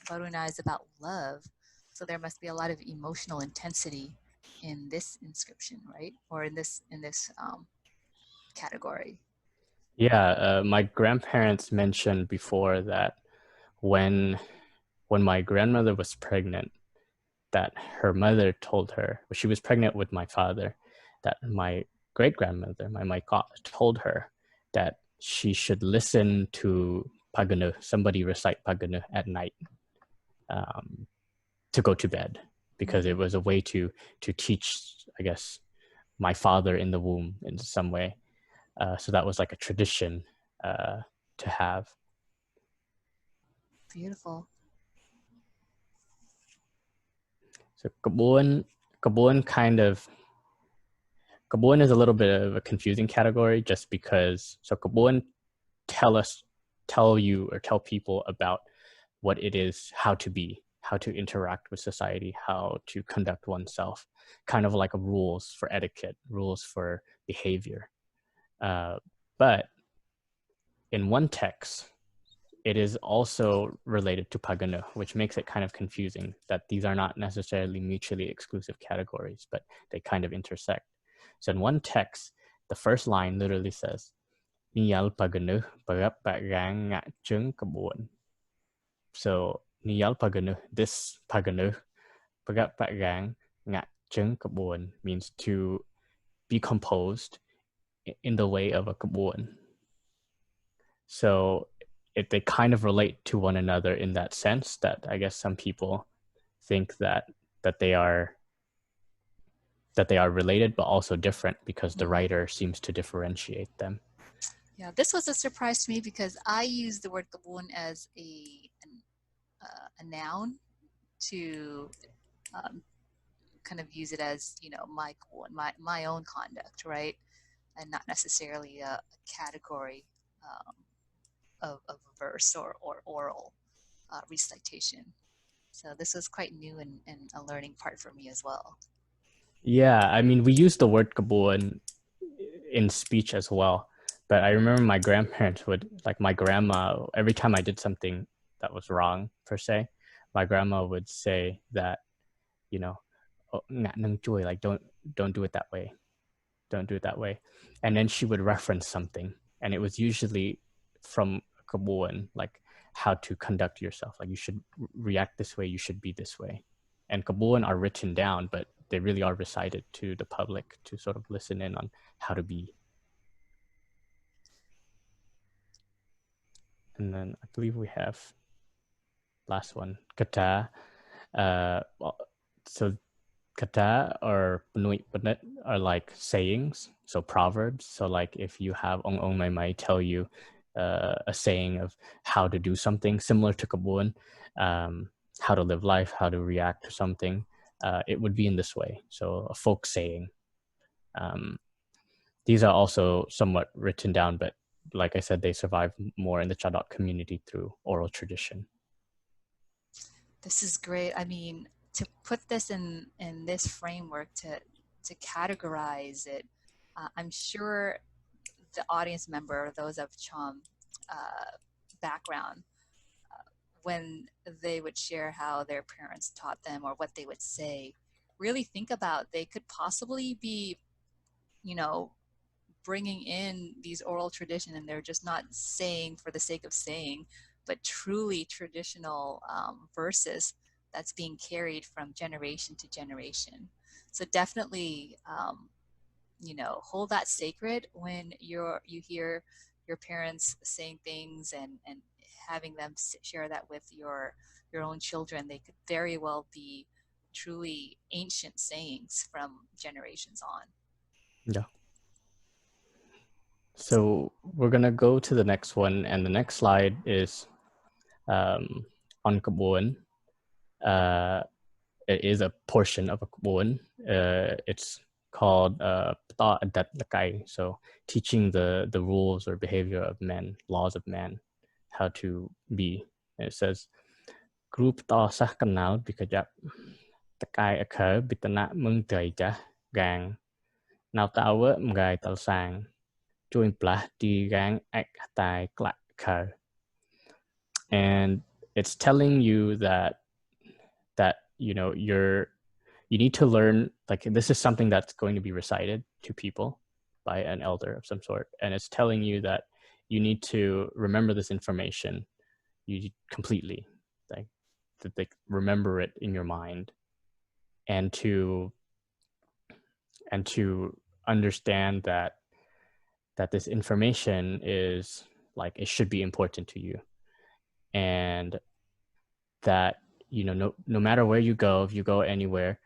Varuna is about love. So there must be a lot of emotional intensity in this inscription, right? Or in this category. Yeah, my grandparents mentioned before that when my grandmother was pregnant, that her mother told her, when she was pregnant with my father, that my great grandmother, my maika, told her that she should listen to Paganu, somebody recite Paganu at night to go to bed, because it was a way to teach, I guess, my father in the womb in some way. So that was like a tradition to have. Beautiful. So Kabun is a little bit of a confusing category just because Kabun tell you or tell people about what it is, how to be, how to interact with society, how to conduct oneself, kind of like a rules for etiquette, rules for behavior. But in one text, it is also related to Pagano, which makes it kind of confusing that these are not necessarily mutually exclusive categories, but they kind of intersect. So in one text, the first line literally says, Niyal Pagano, Pagap Pagang Ngak Chung Kabun. So Niyal Pagano, this Pagano, Pagap Pagang Ngak Chung Kabun means to be composed in the way of a Kabun. So they kind of relate to one another in that sense, that I guess some people think that they are related but also different because the writer seems to differentiate them. Yeah, this was a surprise to me because I use the word kabun as a noun to kind of use it as, my kabun, my own conduct, right? And not necessarily a category of a verse or oral recitation. So this was quite new and a learning part for me as well. Yeah, I mean, we use the word kabun in speech as well. But I remember my grandparents would, like my grandma, every time I did something that was wrong, per se, my grandma would say that, oh, like don't do it that way. Don't do it that way. And then she would reference something. And it was usually from Kabul, like how to conduct yourself. Like you should react this way, you should be this way. And Kabul are written down, but they really are recited to the public to sort of listen in on how to be. And then I believe we have last one, kata. Well, so kata or penuit penit are like sayings, so proverbs. So like if you have ong mai mai tell you a saying of how to do something similar to kabun, how to live life, how to react to something, it would be in this way. So a folk saying. Um, these are also somewhat written down, but like I said, they survive more in the Chadok community through oral tradition. This is great. I mean, to put this in this framework, to categorize it, I'm sure the audience member, those of Cham background, when they would share how their parents taught them or what they would say, really think about they could possibly be, you know, bringing in these oral tradition, and they're just not saying for the sake of saying, but truly traditional verses that's being carried from generation to generation. So definitely, you know, hold that sacred when you hear your parents saying things, and having them share that with your own children. They could very well be truly ancient sayings from generations on. Yeah. So we're gonna go to the next one, and the next slide is on Kabun. It is a portion of a Kabun. It's called Pta Adat Lakai, so teaching the rules or behavior of men, laws of man, how to be. And it says, Group Ta Sah Kanal Bikajak Takai Occur Bitana Mung Taija Gang Now Tower Mgai Tal Sang Join Plah Di Gang Ek Tai Klak Occur. And it's telling you that you know you need to learn, like this is something that's going to be recited to people by an elder of some sort, and it's telling you that you need to remember this information you completely, like that they remember it in your mind, and to understand that this information is like it should be important to you, and that you know no matter where you go, if you go anywhere,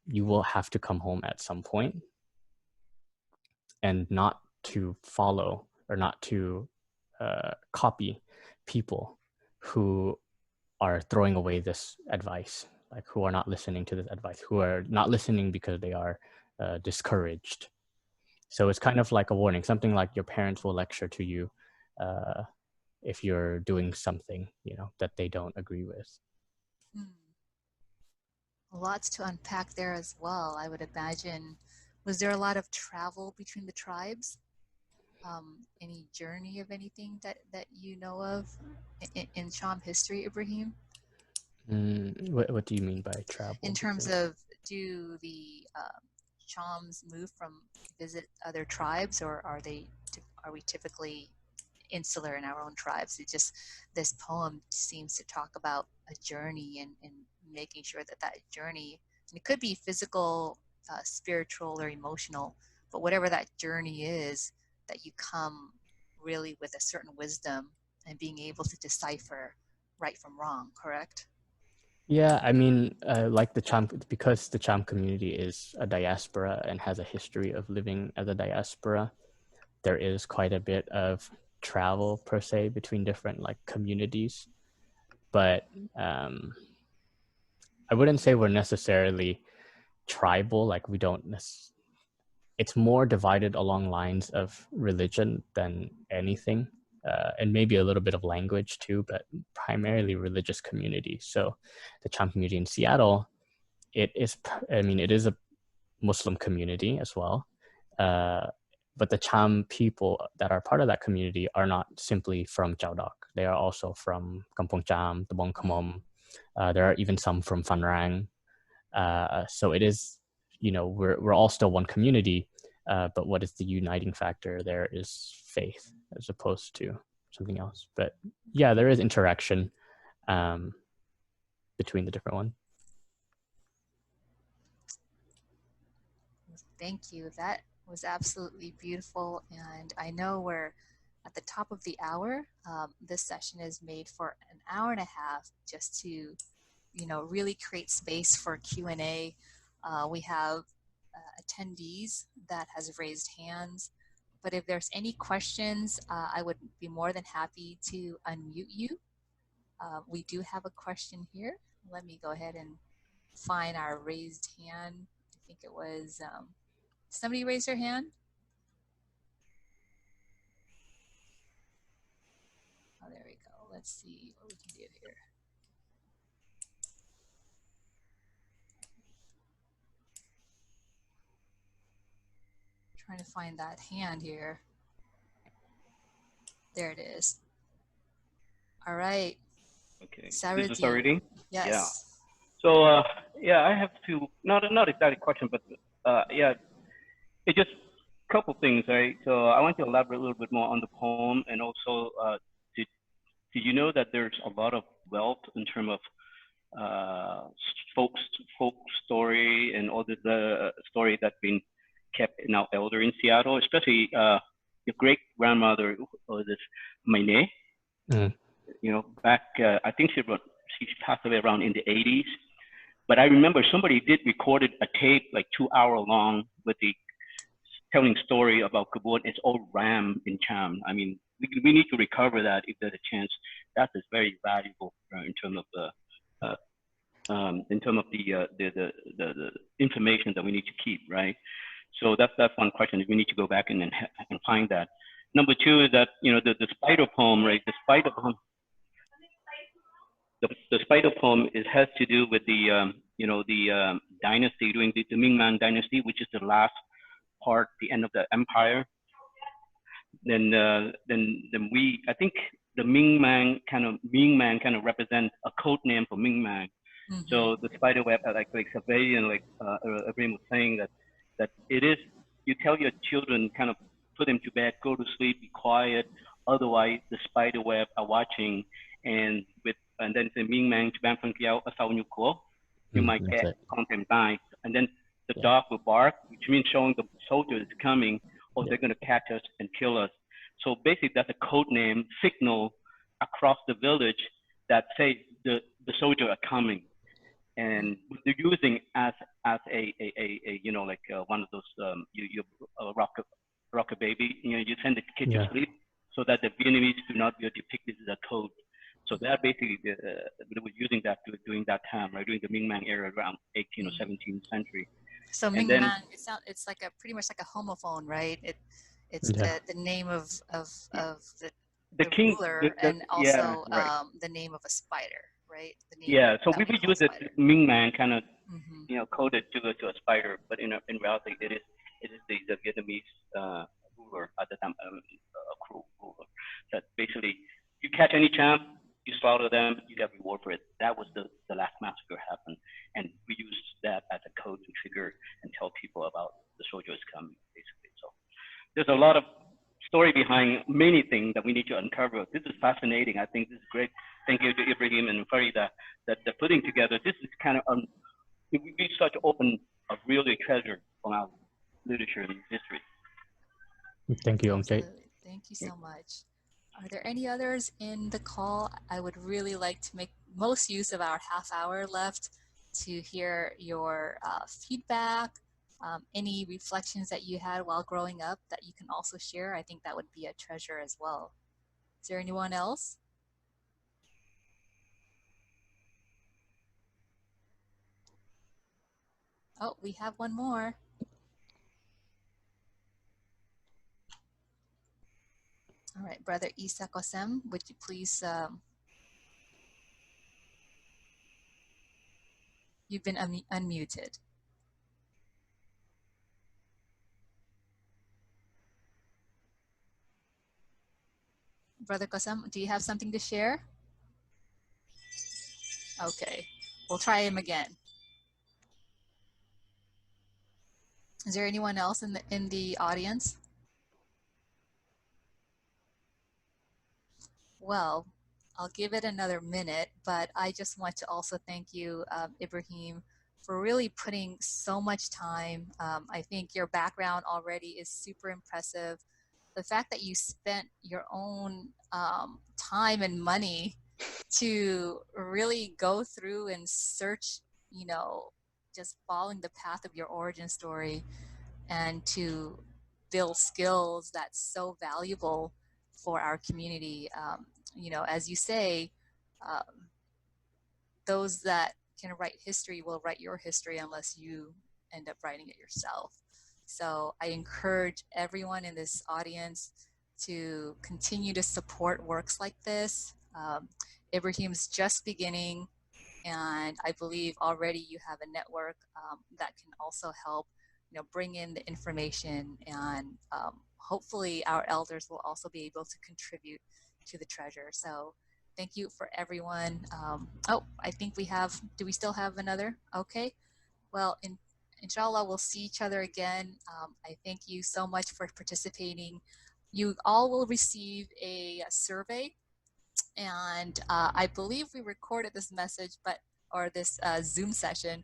you will have to come home at some point, and not to follow or not to copy people who are throwing away this advice, like who are not listening to this advice, who are not listening because they are discouraged. So it's kind of like a warning, something like your parents will lecture to you if you're doing something, you know, that they don't agree with. Hmm. Lots to unpack there as well, I would imagine. Was there a lot of travel between the tribes? Any journey of anything that you know of in Cham history, Ibrahim? What do you mean by travel In terms between? of, do the Chams move from visit other tribes, or are we typically insular in our own tribes? It just, this poem seems to talk about a journey, and making sure that that journey, and it could be physical, spiritual, or emotional, but whatever that journey is, that you come really with a certain wisdom and being able to decipher right from wrong, correct? Yeah, I mean, like the Cham, because the Cham community is a diaspora and has a history of living as a diaspora, there is quite a bit of travel per se between different like communities. But I wouldn't say we're necessarily tribal. Like we don't. It's more divided along lines of religion than anything, and maybe a little bit of language too, but primarily religious community. So the Cham community in Seattle, it is. I mean, it is a Muslim community as well. Uh, but the Cham people that are part of that community are not simply from Chowdok. They are also from Kampong Cham, the Bong Kamom. There are even some from Phan Rang. So it is, you know, we're all still one community, but what is the uniting factor there is faith as opposed to something else. But yeah, there is interaction um, between the different ones. Thank you. That was absolutely beautiful. And I know we're at the top of the hour. This session is made for an hour and a half, just to, you know, really create space for Q&A. We have attendees that has raised hands, but if there's any questions, I would be more than happy to unmute you. We do have a question here. Let me go ahead and find our raised hand. I think it was, somebody raise their hand? Oh, there we go. Let's see what we can do here. Trying to find that hand here. There it is. All right. Okay. Sarah This is D. already? Yes. Yeah. So, yeah, I have to, not exactly a question, but yeah, it's just a couple things, right? So I want to elaborate a little bit more on the poem, and also, did you know that there's a lot of wealth in terms of folk story and all the story that's been kept in our elder in Seattle, especially your great grandmother, this Maine. You know, back I think she passed away around in the 80s. But I remember somebody did recorded a tape like 2 hour long with the telling story about Kabul. It's all ram in Cham. I mean, we need to recover that if there's a chance. That is very valuable in terms of the information that we need to keep, right? So that's one question. We need to go back and find that. Number two is that, you know, the spider poem, right? The spider poem. The spider poem has to do with the you know, the dynasty, during the Ming-Man dynasty, which is the last part, the end of the empire. Then I think the Ming-Man kind of represents a code name for Ming-Man. Mm-hmm. So the spider web, like surveillance, like everyone was saying, that it is, you tell your children, kind of put them to bed, go to sleep, be quiet, otherwise the spider web are watching, and then the Ming-Man you might get content die, and then the dog will bark, which means showing the soldier is coming, or they're going to catch us and kill us. So basically, that's a code name signal across the village that says the soldier are coming, and they're using as a you know, like one of those you rock a baby, you know, you send the kid to sleep so that the Vietnamese do not be depicted as a code. So that basically, they were using that during that time, right, during the Ming-Man era around 18th or 17th century. So Ming-Man, it's like pretty much like a homophone, right? It's the name of the king, ruler, and also the name of a spider, right? The name so we would use it Ming-Man kind of, you know, coded to a spider, but in reality, it is the Vietnamese ruler at the time, a cruel ruler. That basically, you catch any Cham, you slaughter them, you get reward for it. That was the last massacre happened, and we used that as a code to trigger and tell people about the soldiers coming, basically. So there's a lot of story behind many things that we need to uncover. This is fascinating. I think this is great. Thank you to Ibrahim and Farida that they're putting together. This is kind of we start to open a really treasure from our literature and history. Thank you, Omte. Thank you so much. Are there any others in the call? I would really like to make most use of our half hour left to hear your feedback, any reflections that you had while growing up that you can also share. I think that would be a treasure as well. Is there anyone else? Oh, we have one more. All right, Brother Isa Kosem, would you please, you've been unmuted. Brother Kosem, do you have something to share? Okay, we'll try him again. Is there anyone else in the audience? Well, I'll give it another minute, but I just want to also thank you, Ibrahim, for really putting so much time. I think your background already is super impressive. The fact that you spent your own time and money to really go through and search, you know, just following the path of your origin story and to build skills that's so valuable for our community. You know, as you say, those that can write history will write your history unless you end up writing it yourself. So I encourage everyone in this audience to continue to support works like this. Ibrahim's just beginning, and I believe already you have a network that can also help, you know, bring in the information, and hopefully our elders will also be able to contribute to the treasure. So thank you for everyone. Oh, I think we have, do we still have another? Okay, well, inshallah, we'll see each other again. I thank you so much for participating. You all will receive a survey, and I believe we recorded this message, or this Zoom session,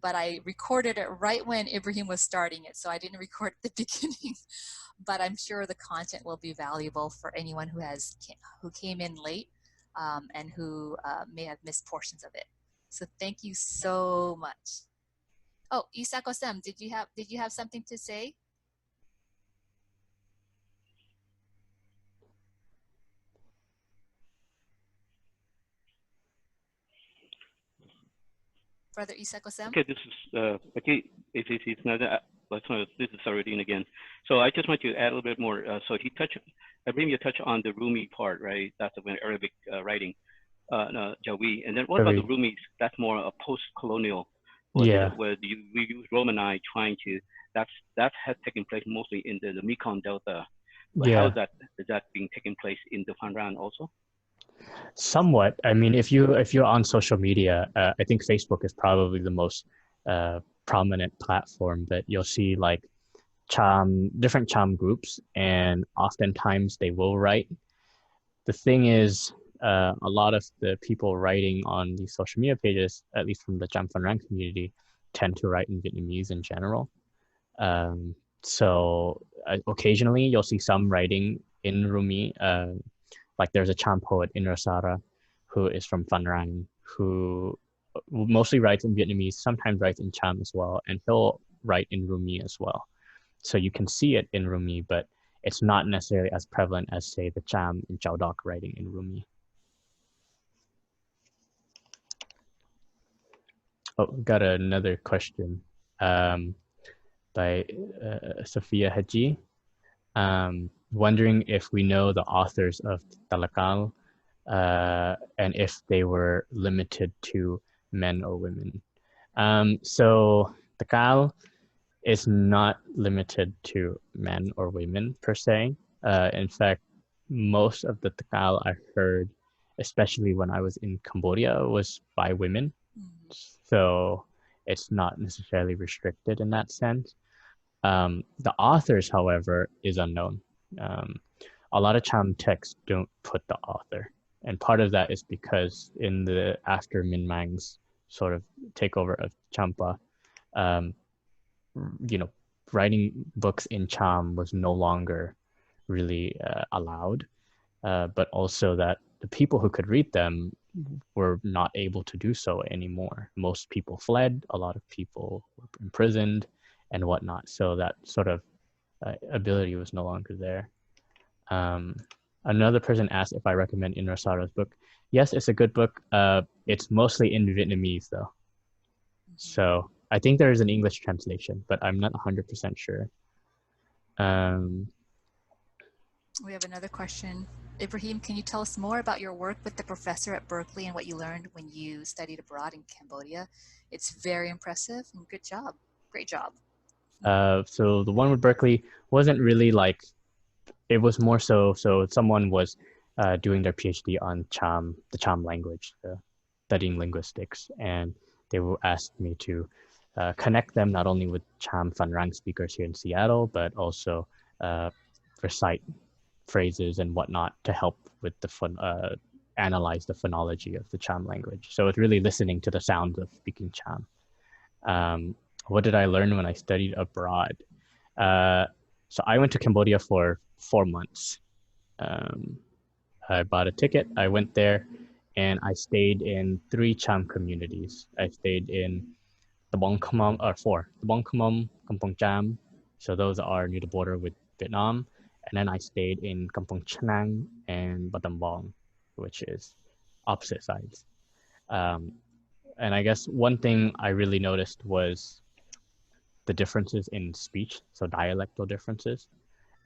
but I recorded it right when Ibrahim was starting it, so I didn't record at the beginning. But I'm sure the content will be valuable for anyone who came in late and who may have missed portions of it. So thank you so much. Oh, Isako-san, did you have something to say? Brother Isako-san? Okay, this is okay. If it's not this is Saradin again. So I just want to add a little bit more. So I believe you touch on the Rumi part, right? That's an Arabic writing, no, Jawi. And then what about the Rumis? That's more a post-colonial, Yeah. where we use Romanai trying to. That has taken place mostly in the Mekong Delta. But Yeah. how is that being taken place in the Phan Rang also? Somewhat. I mean, if you're on social media, I think Facebook is probably the most prominent platform that you'll see, like different Cham groups, and oftentimes they will write. The thing is, a lot of the people writing on these social media pages, at least from the Cham Phan Rang community, tend to write in Vietnamese in general. So occasionally you'll see some writing in Rumi. Like there's a Cham poet in Rosara who is from Phan Rang, who mostly writes in Vietnamese, sometimes writes in Cham as well, and he'll write in Rumi as well. So you can see it in Rumi, but it's not necessarily as prevalent as, say, the Cham in Chao Doc writing in Rumi. Oh, got another question by Sophia Haji. Wondering if we know the authors of Talakal and if they were limited to men or women. So Takal is not limited to men or women per se. In fact, most of the Takal I heard, especially when I was in Cambodia, was by women. So it's not necessarily restricted in that sense. The authors, however, is unknown. A lot of Cham texts don't put the author. And part of that is because in the after Min Mang's sort of takeover of Champa, writing books in Cham was no longer really allowed, but also that the people who could read them were not able to do so anymore. Most people fled, a lot of people were imprisoned and whatnot. So that sort of ability was no longer there. Another person asked if I recommend Inra Sara's book. Yes, it's a good book. It's mostly in Vietnamese though. So I think there is an English translation, but I'm not 100% sure. We have another question. Ibrahim, can you tell us more about your work with the professor at Berkeley and what you learned when you studied abroad in Cambodia? It's very impressive and good job. Great job. So the one with Berkeley wasn't really like, it was more so someone was doing their PhD on Cham, the Cham language, studying linguistics, and they asked me to connect them not only with Cham Phan Rang speakers here in Seattle, but also recite phrases and whatnot to help with the analyze the phonology of the Cham language. So it's really listening to the sounds of speaking Cham. What did I learn when I studied abroad? So I went to Cambodia for 4 months. I bought a ticket, I went there, and I stayed in 3 Cham communities. I stayed in Tabong Khmum are four. Tabong Khmum, Kampong Cham. So those are near the border with Vietnam. And then I stayed in Kampong Chhnang and Battambang, which is opposite sides. Um, and I guess one thing I really noticed was the differences in speech, so dialectal differences.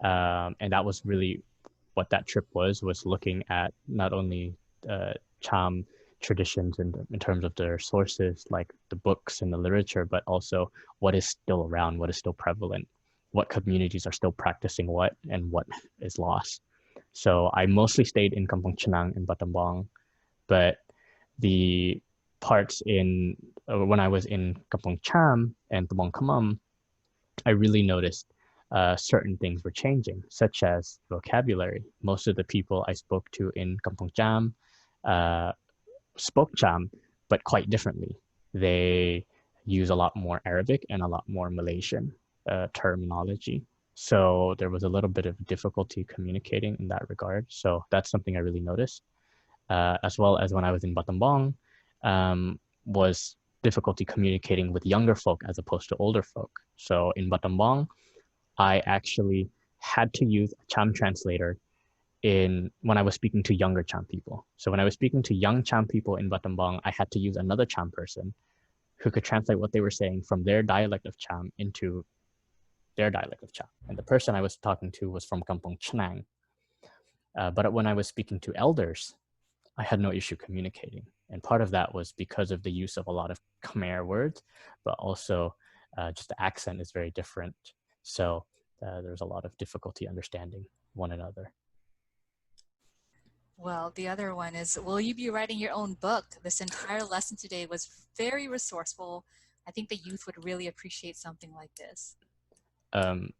And that was really what that trip was looking at not only Cham traditions in terms of their sources, like the books and the literature, but also what is still around, what is still prevalent, what communities are still practicing what, and what is lost. So I mostly stayed in Kampong Chhnang and Battambang, but the parts in when I was in Kampong Cham and Tabong Khmum, I really noticed certain things were changing, such as vocabulary. Most of the people I spoke to in Kampong Cham uh, spoke Cham, but quite differently. They use a lot more Arabic and a lot more Malaysian terminology. So there was a little bit of difficulty communicating in that regard. So that's something I really noticed. As well as when I was in Battambang, was difficulty communicating with younger folk as opposed to older folk. So in Battambang, I actually had to use a Cham translator when I was speaking to younger Cham people. So when I was speaking to young Cham people in Battambang, I had to use another Cham person who could translate what they were saying from their dialect of Cham into their dialect of Cham. And the person I was talking to was from Kampong Chhnang. But when I was speaking to elders, I had no issue communicating. And part of that was because of the use of a lot of Khmer words, but also just the accent is very different. So there's a lot of difficulty understanding one another. Well, the other one is, will you be writing your own book? This entire lesson today was very resourceful. I think the youth would really appreciate something like this. And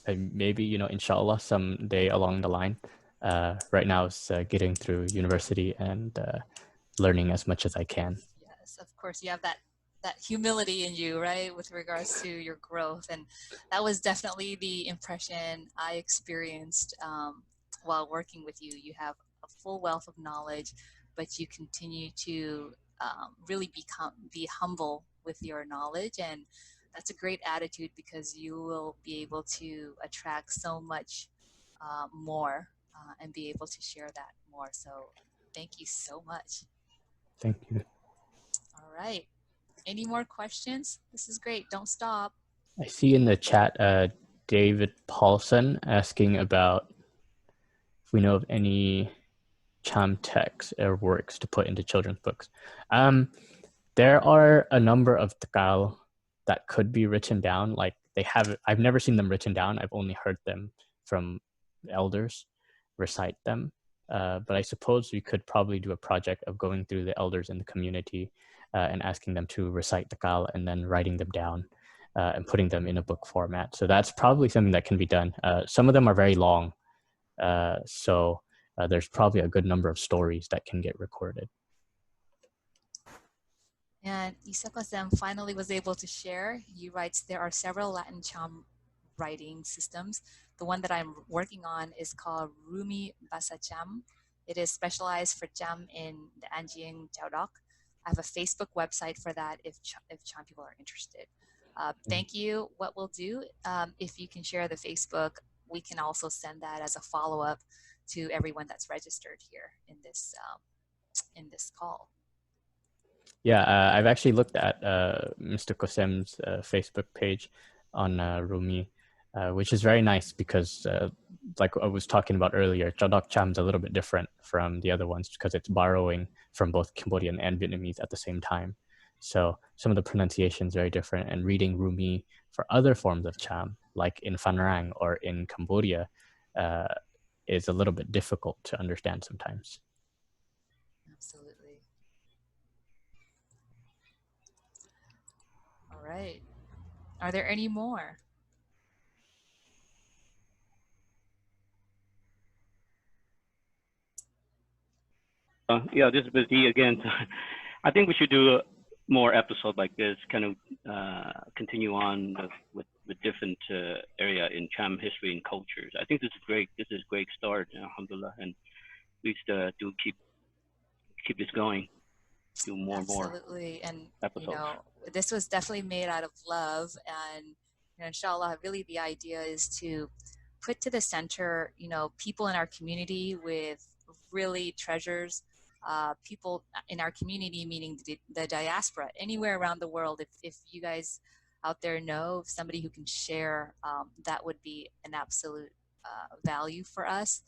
maybe, inshallah, someday along the line. Right now, it's getting through university and learning as much as I can. Yes, of course, you have that humility in you, right, with regards to your growth. And that was definitely the impression I experienced while working with you. You have a full wealth of knowledge, but you continue to really be humble with your knowledge. And that's a great attitude, because you will be able to attract so much more and be able to share that more. So thank you so much. Thank you. All right. Any more questions? This is great. Don't stop. I see in the chat David Paulson asking about if we know of any Cham texts or works to put into children's books. There are a number of Tagal that could be written down. Like I've never seen them written down. I've only heard them from elders recite them. But I suppose we could probably do a project of going through the elders in the community and asking them to recite Tagal and then writing them down and putting them in a book format. So that's probably something that can be done. Some of them are very long. So there's probably a good number of stories that can get recorded. And Isako-san finally was able to share. He writes, there are several Latin Cham writing systems. The one that I'm working on is called Rumi Basa Cham. It is specialized for Cham in the Anjing Chaudok. I have a Facebook website for that if Cham people are interested. Thank you. What we'll do, if you can share the Facebook, we can also send that as a follow-up to everyone that's registered here in this call. Yeah, I've actually looked at Mr. Kosem's Facebook page on Rumi, which is very nice because, like I was talking about earlier, Chaudok Cham is a little bit different from the other ones because it's borrowing from both Cambodian and Vietnamese at the same time. So some of the pronunciation is very different, and reading Rumi for other forms of Cham, like in Phan Rang or in Cambodia, is a little bit difficult to understand sometimes. Absolutely. All right. Are there any more? Yeah, this is busy again. I think we should do more episodes like this, kind of continue on with different area in Cham history and cultures. I think this is great. This is a great start, alhamdulillah, and please do keep this going. do more and more Absolutely. And, episodes. you know, this was definitely made out of love. And, you know, inshallah, really the idea is to put to the center, you know, people in our community with really treasures, people in our community, meaning the diaspora, anywhere around the world. If you guys out there know of somebody who can share, that would be an absolute value for us.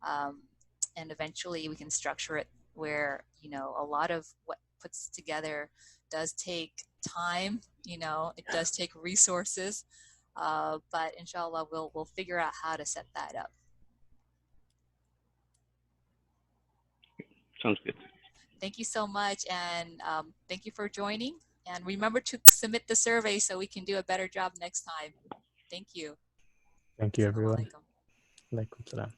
And eventually we can structure it where, you know, a lot of what puts together does take time, you know, it does take resources, but inshallah we'll figure out how to set that up. Sounds good. Thank you so much, and thank you for joining, and remember to submit the survey so we can do a better job next time. Thank you. Thank you, everyone. Assalamu alaikum. Alaikum salam.